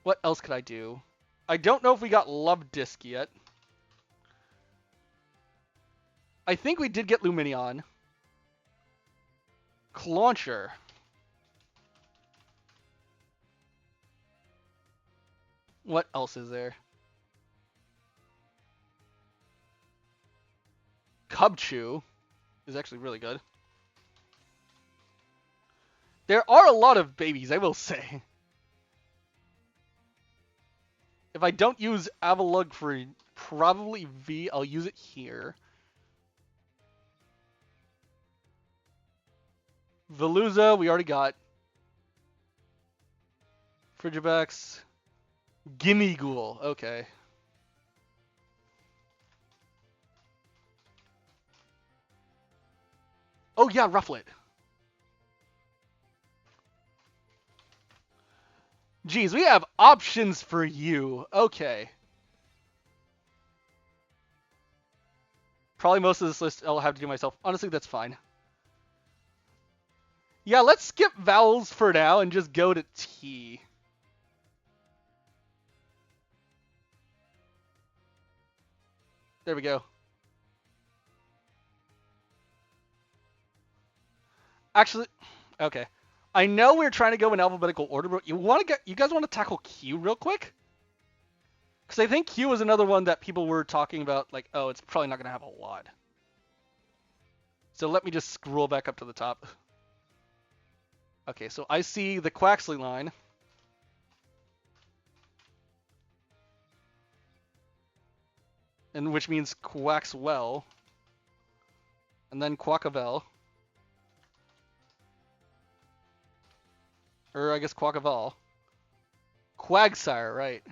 What else could I do? I don't know if we got Love Disc yet. I think we did get Luminion. Clauncher. What else is there? Cubchoo is actually really good. There are a lot of babies, I will say. If I don't use Avalugg for probably V, I'll use it here. Veluza, we already got. Frigibax. Gimme Ghoul. Okay. Oh yeah, Rufflet. Geez, we have options for you. Okay. Probably most of this list I'll have to do myself. Honestly, that's fine. Yeah, let's skip vowels for now and just go to T. There we go. Actually, okay. I know we're trying to go in alphabetical order, but you guys want to tackle Q real quick? Because I think Q is another one that people were talking about, like, oh, it's probably not going to have a lot. So let me just scroll back up to the top. Okay, so I see the Quaxley line. And which means Quaxwell. And then Quackavel. Or I guess Quackavel. Quagsire, right.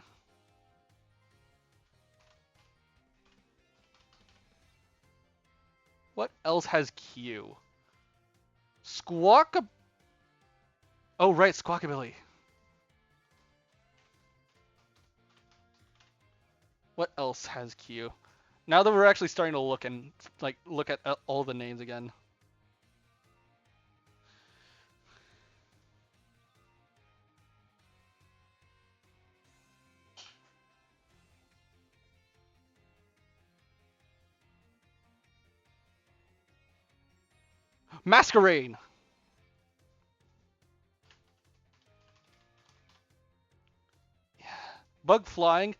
What else has Q? Squawka... Oh, right, Squawkabilly. What else has Q? Now that we're actually starting to look at all the names again. Masquerade. Yeah. Bug flying.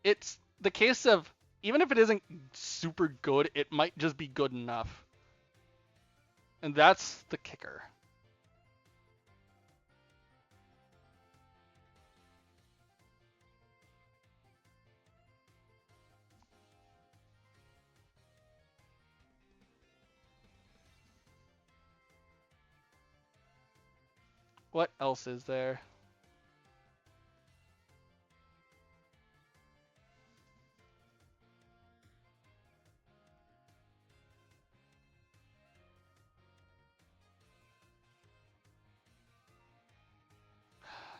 It's the case of even if it isn't super good, it might just be good enough. And that's the kicker. What else is there?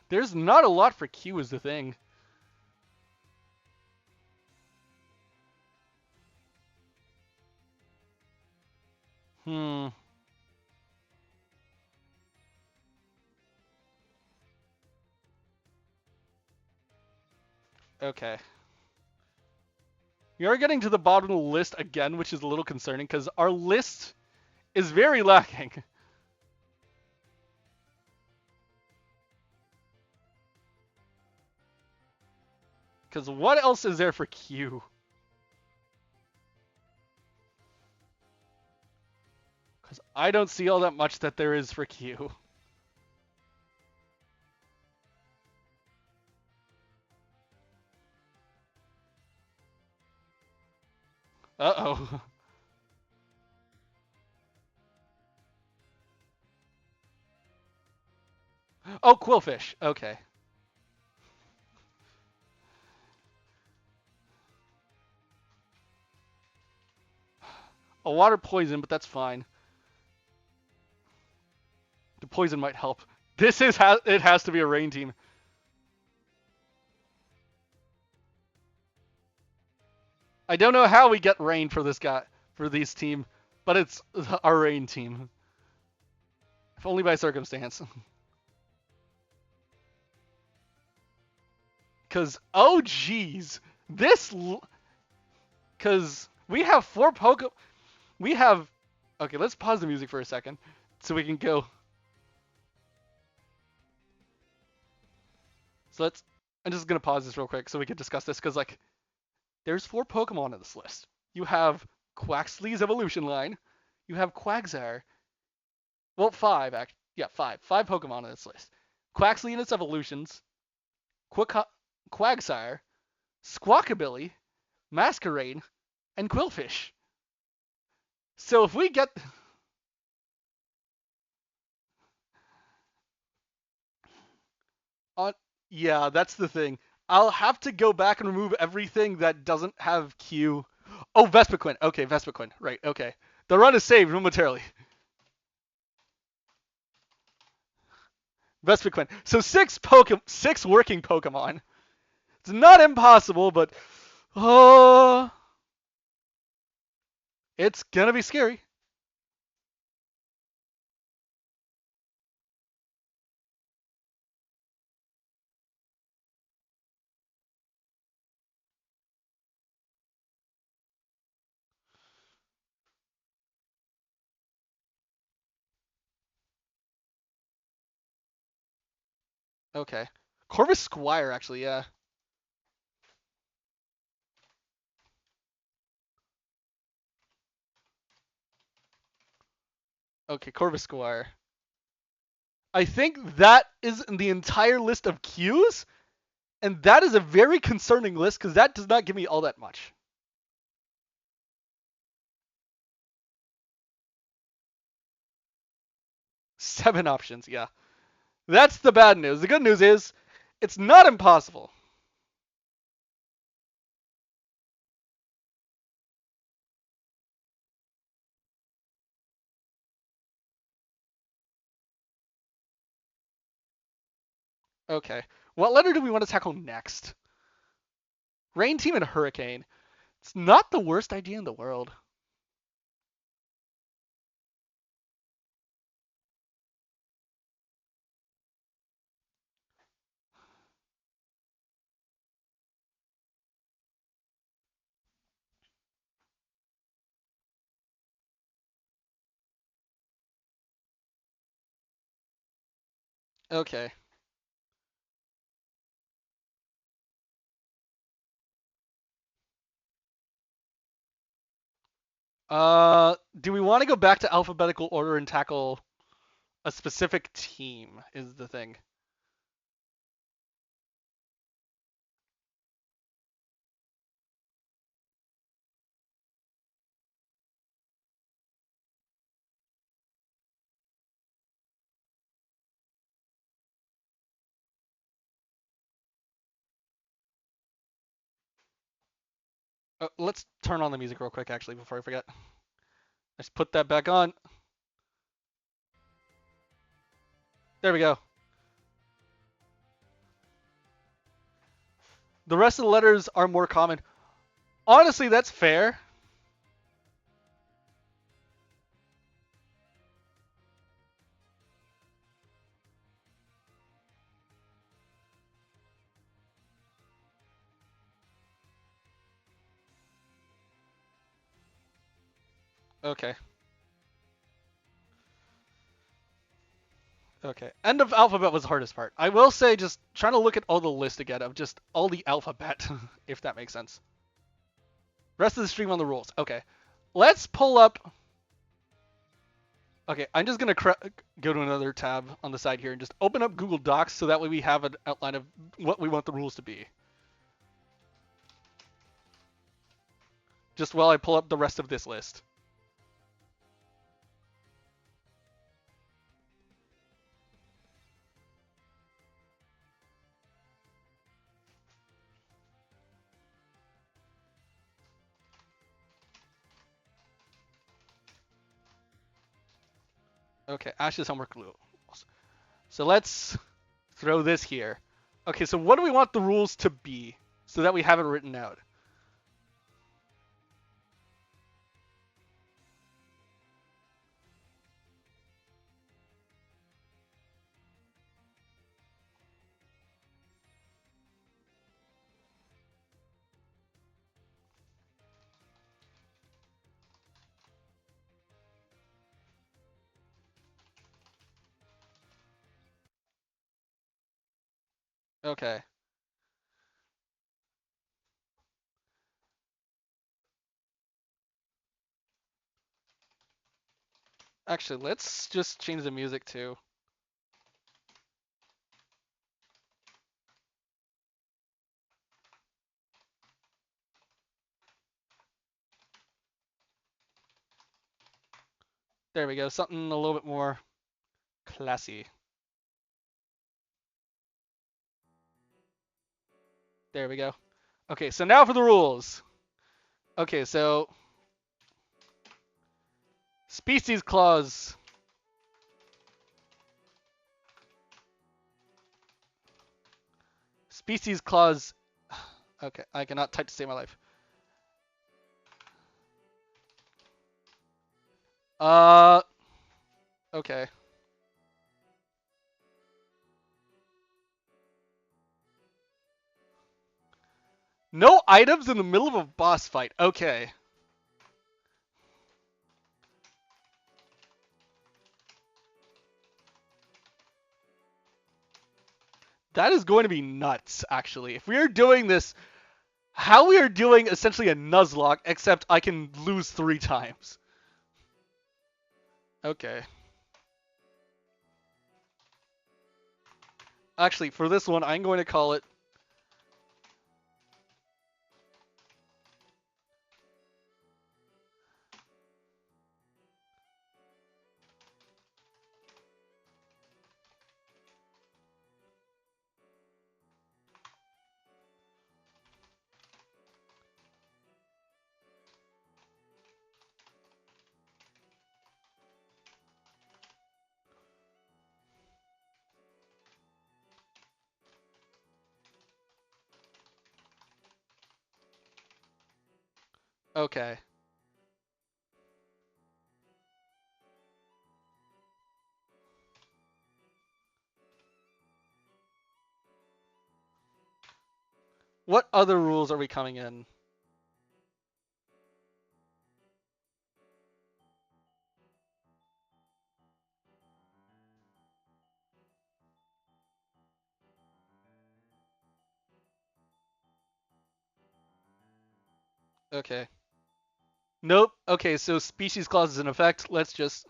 There's not a lot for Q is the thing. Hmm. Okay. We are getting to the bottom of the list again, which is a little concerning because our list is very lacking. Because what else is there for Q? Because I don't see all that much that there is for Q. Uh-oh. Oh, Quillfish. Okay. A water poison, but that's fine. The poison might help. It has to be a rain team. I don't know how we get rain for this team, but it's our rain team. If only by circumstance. Cause oh geez, cause we have we have. Okay, let's pause the music for a second so we can go. So I'm just gonna pause this real quick so we can discuss this because like there's 4 Pokemon on this list. You have Quaxly's evolution line. You have Quagsire. Well, 5 actually. Yeah, 5. 5 Pokemon on this list. Quaxly and its evolutions. Quagsire. Squawkabilly. Masquerade. And Quillfish. So if we get On Yeah, that's the thing. I'll have to go back and remove everything that doesn't have Q. Oh, Vespiquen. Okay, Vespiquen. Right. Okay. The run is saved momentarily. Vespiquen. So six working Pokemon. It's not impossible, but oh, it's gonna be scary. Okay. Corvus Squire, actually, yeah. Okay, Corvus Squire. I think that is in the entire list of Qs, and that is a very concerning list because that does not give me all that much. 7 options, yeah. That's the bad news. The good news is it's not impossible. Okay. What letter do we want to tackle next? Rain Team and Hurricane. It's not the worst idea in the world. Okay. Do we want to go back to alphabetical order and tackle a specific team? Is the thing. Let's turn on the music real quick, actually, before I forget. Let's put that back on. There we go. The rest of the letters are more common. Honestly, that's fair. Okay. Okay. End of alphabet was the hardest part. I will say, just trying to look at all the list again of just all the alphabet, if that makes sense. Rest of the stream on the rules. Okay. Let's pull up. Okay, I'm just gonna go to another tab on the side here and just open up Google Docs so that way we have an outline of what we want the rules to be. Just while I pull up the rest of this list. Okay, Ash's homework rules. So let's throw this here. Okay, so what do we want the rules to be so that we have it written out? Okay. Actually, let's just change the music too. There we go. Something a little bit more classy. There we go. Okay, so now for the rules. Okay, so species clause. Species clause. Okay, I cannot type to save my life. Uh, okay. No items in the middle of a boss fight. Okay. That is going to be nuts, actually. If we are doing this, how we are doing essentially a Nuzlocke, except I can lose 3 times. Okay. Actually, for this one, I'm going to call it... Okay. What other rules are we coming in? Okay. Nope. Okay, so species clause is in effect. Let's just...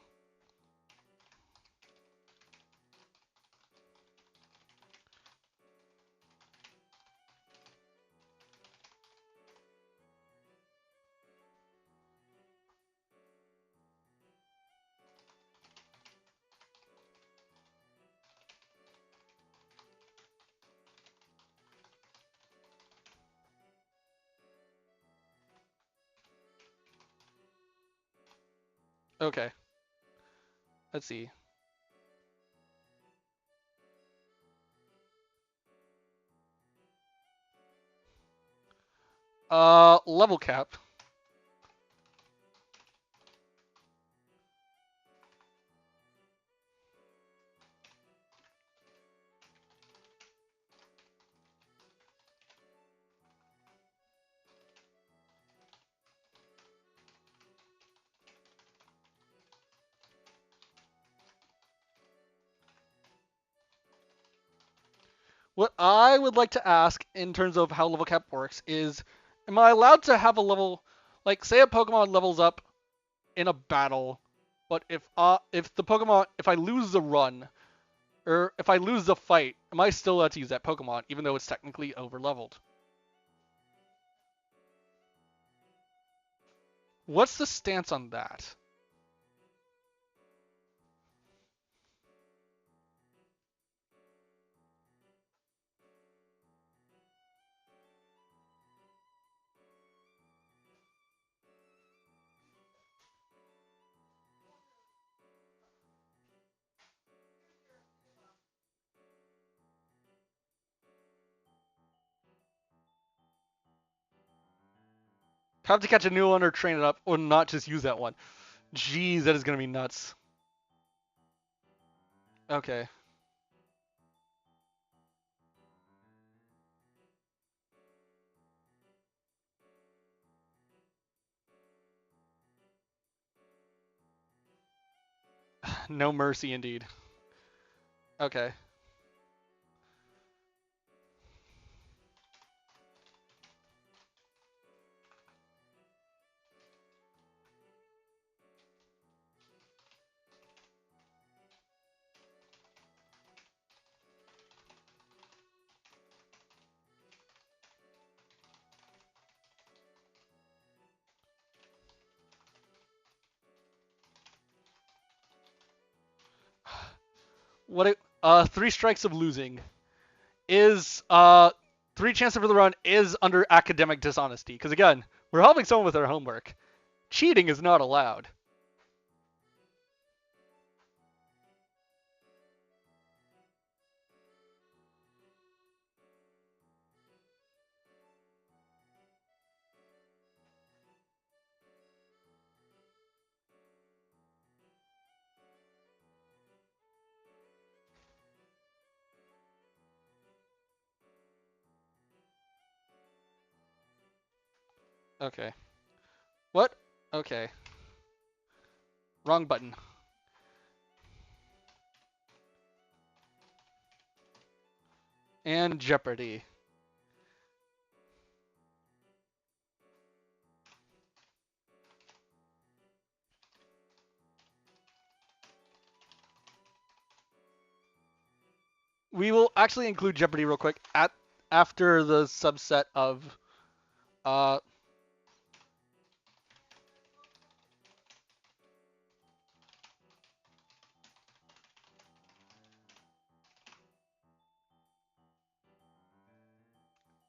Okay. Let's see. Level cap. What I would like to ask in terms of how level cap works is, am I allowed to have a level, like say a Pokemon levels up in a battle, but if the Pokemon, if I lose the run, or if I lose the fight, am I still allowed to use that Pokemon even though it's technically over leveled? What's the stance on that? Have to catch a new one or train it up, or not just use that one. Jeez, that is gonna be nuts. Okay. No mercy indeed. Okay. What it, 3 strikes of losing is 3 chances for the run is under academic dishonesty. Because again, we're helping someone with their homework. Cheating is not allowed. Okay. What? Okay. Wrong button. And Jeopardy. We will actually include Jeopardy real quick after the subset of uh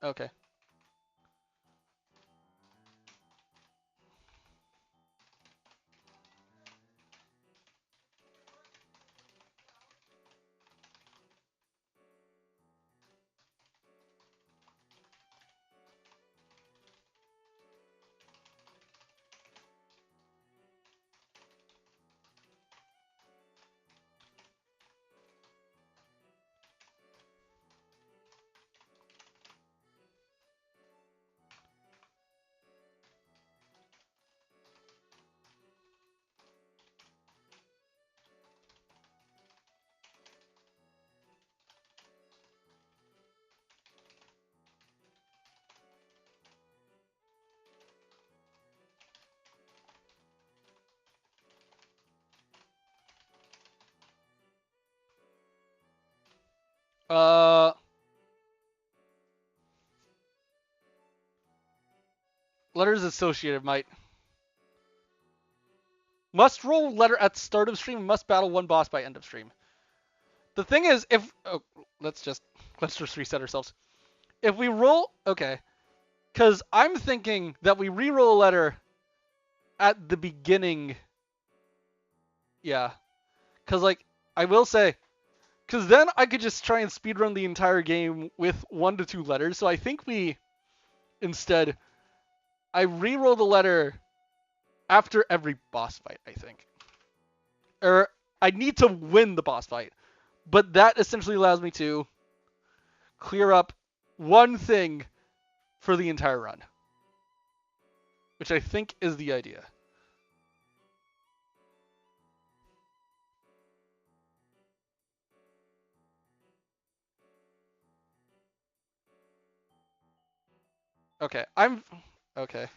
okay. Uh Letters associated might must roll letter at start of stream, must battle one boss by end of stream. The thing is, if let's just reset ourselves. If we roll, okay, because I'm thinking that we re-roll a letter at the beginning. Yeah, because like I will say, because then I could just try and speedrun the entire game with 1 to 2 letters. So I think we instead I re-roll the letter after every boss fight. I think, or I need to win the boss fight, but that essentially allows me to clear up one thing for the entire run, which I think is the idea. Okay, okay.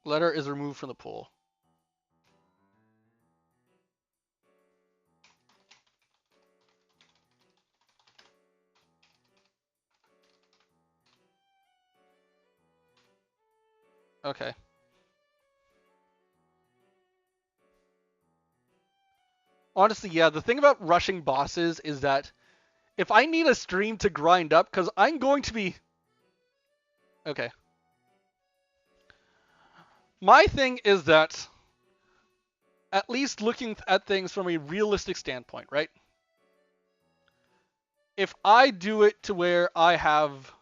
Letter is removed from the pool. Okay. Honestly, yeah, the thing about rushing bosses is that if I need a stream to grind up, because I'm going to be... Okay. My thing is that, at least looking at things from a realistic standpoint, right? If I do it to where I have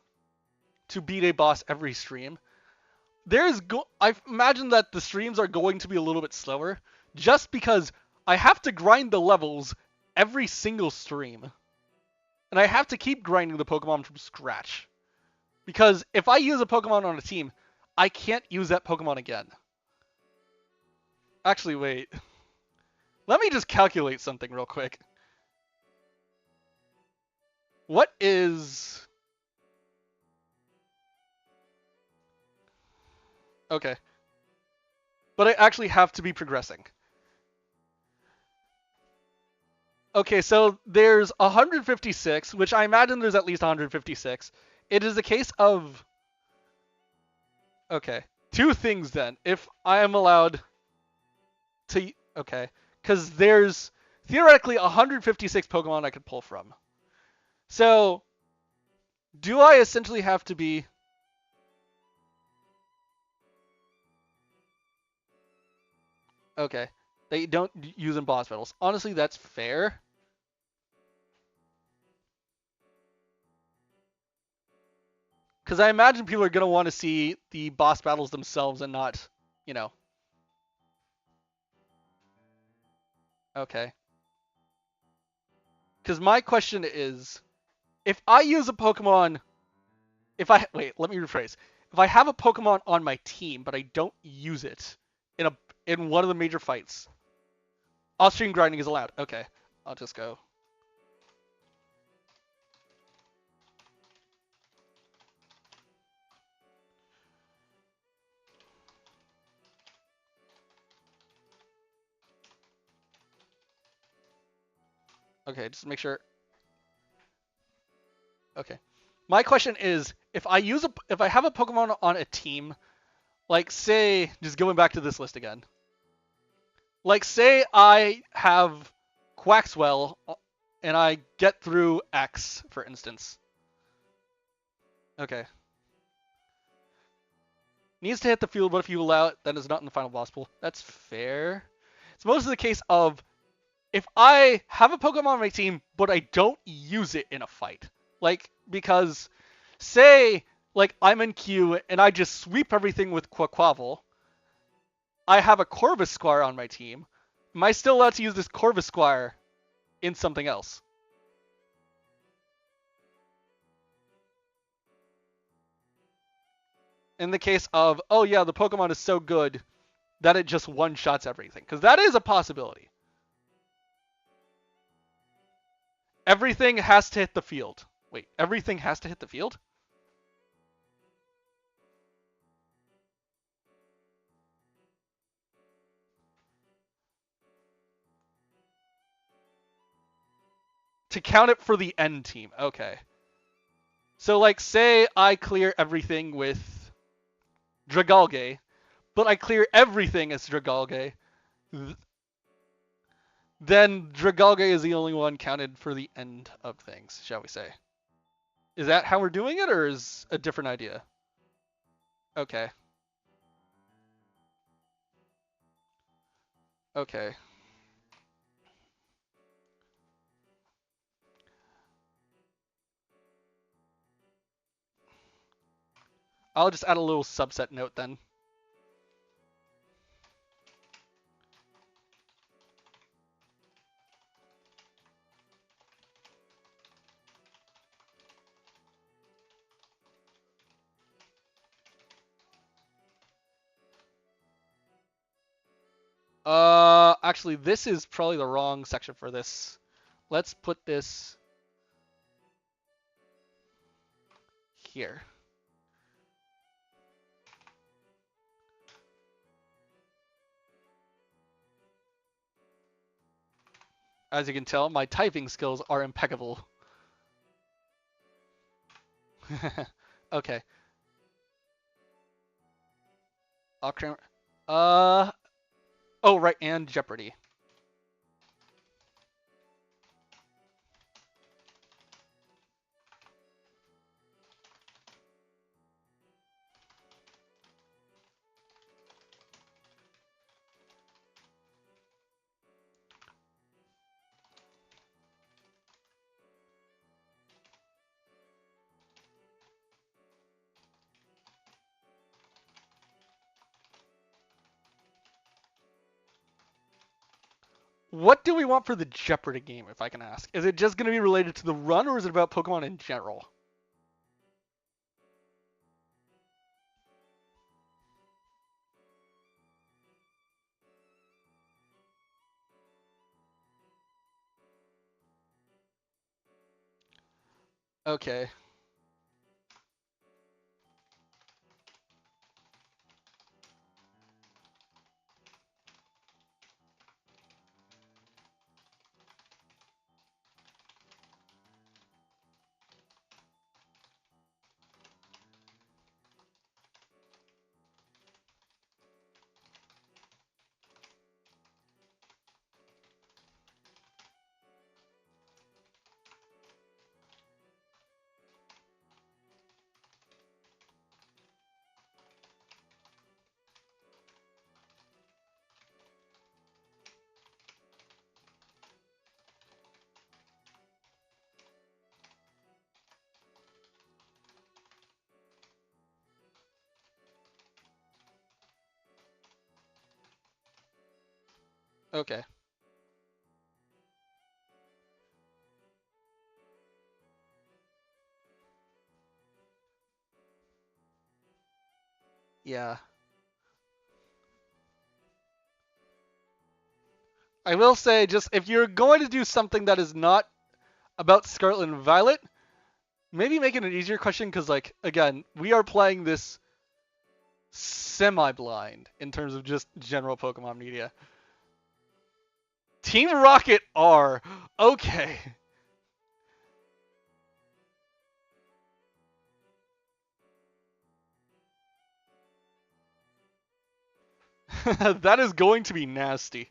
to beat a boss every stream, I imagine that the streams are going to be a little bit slower, just because I have to grind the levels every single stream. And I have to keep grinding the Pokemon from scratch. Because if I use a Pokemon on a team, I can't use that Pokemon again. Actually, wait. Let me just calculate something real quick. What is... Okay. But I actually have to be progressing. Okay, so there's 156, which I imagine there's at least 156. It is a case of... Okay. 2 things then. If I am allowed to... Okay. Because there's theoretically 156 Pokemon I could pull from. So, do I essentially have to be... Okay. They don't use in boss battles. Honestly, that's fair. Because I imagine people are going to want to see the boss battles themselves and not, you know. Okay. Because my question is, if I use a Pokemon, wait, let me rephrase. If I have a Pokemon on my team, but I don't use it in one of the major fights, off-stream grinding is allowed. Okay, I'll just go. Okay, just make sure. Okay. My question is, if I have a Pokemon on a team, like say, just going back to this list again. Like say I have Quaxwell and I get through X, for instance. Okay. Needs to hit the field, but if you allow it, then it's not in the final boss pool. That's fair. It's mostly the case of if I have a Pokemon on my team, but I don't use it in a fight. Like, because say, like, I'm in queue and I just sweep everything with Quaquaval. I have a Corvisquire on my team. Am I still allowed to use this Corvisquire in something else? In the case of, oh yeah, the Pokemon is so good that it just one-shots everything. Because that is a possibility. Everything has to hit the field. Wait, everything has to hit the field? To count it for the end team. Okay. So, like, say I clear everything with Dragalge, but I clear everything as Dragalge, then Dragalge is the only one counted for the end of things, shall we say. Is that how we're doing it, or is a different idea? Okay. Okay. I'll just add a little subset note then. Actually, this is probably the wrong section for this. Let's put this here. As you can tell, my typing skills are impeccable. Okay. Uh, oh, right, and Jeopardy. What do we want for the Jeopardy game, if I can ask? Is it just going to be related to the run, or is it about Pokemon in general? Okay. Okay. Yeah. I will say, just if you're going to do something that is not about Scarlet and Violet, maybe make it an easier question because, like, again, we are playing this semi-blind in terms of just general Pokemon media. Team Rocket R. Okay. That is going to be nasty.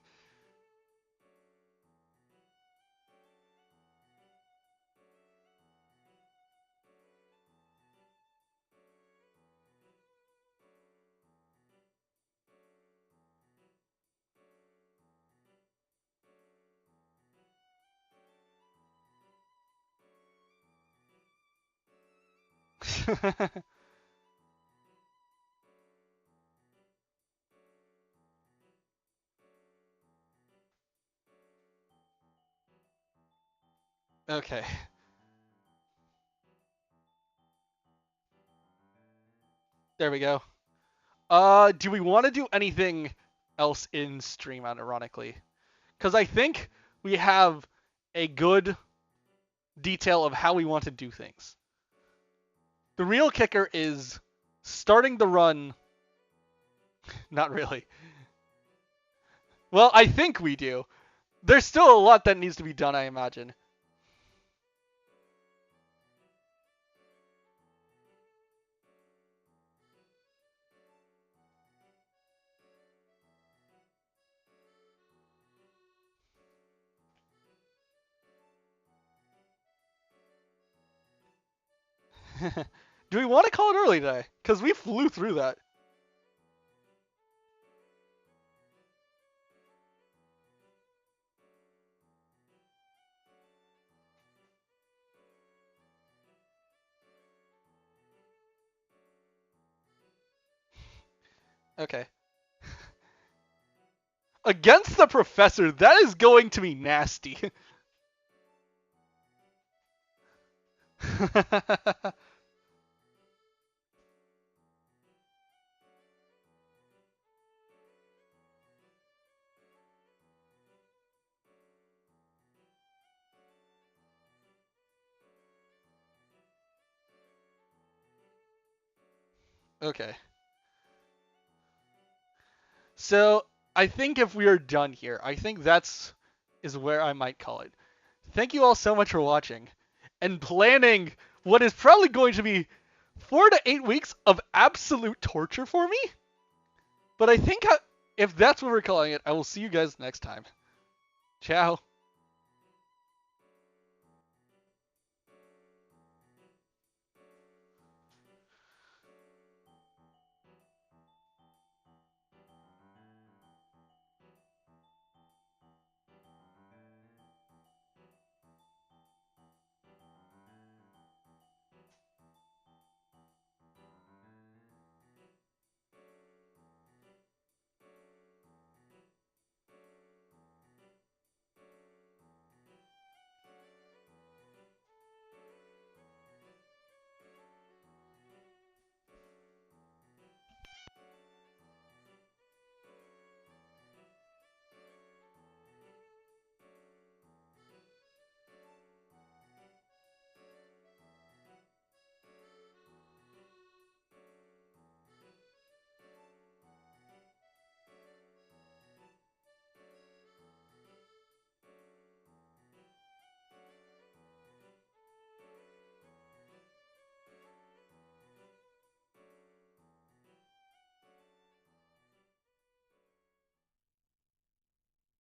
Okay. There we go. Do we want to do anything else in stream, ironically? Because I think we have a good detail of how we want to do things. The real kicker is starting the run. Not really. Well, I think we do. There's still a lot that needs to be done, I imagine. Do we want to call it early today? Because we flew through that. Okay. Against the professor, that is going to be nasty. Okay. So I think if we are done here, I think that's is where I might call it. Thank you all so much for watching and planning what is probably going to be 4 to 8 weeks of absolute torture for me. But I think if that's what we're calling it, I will see you guys next time. Ciao.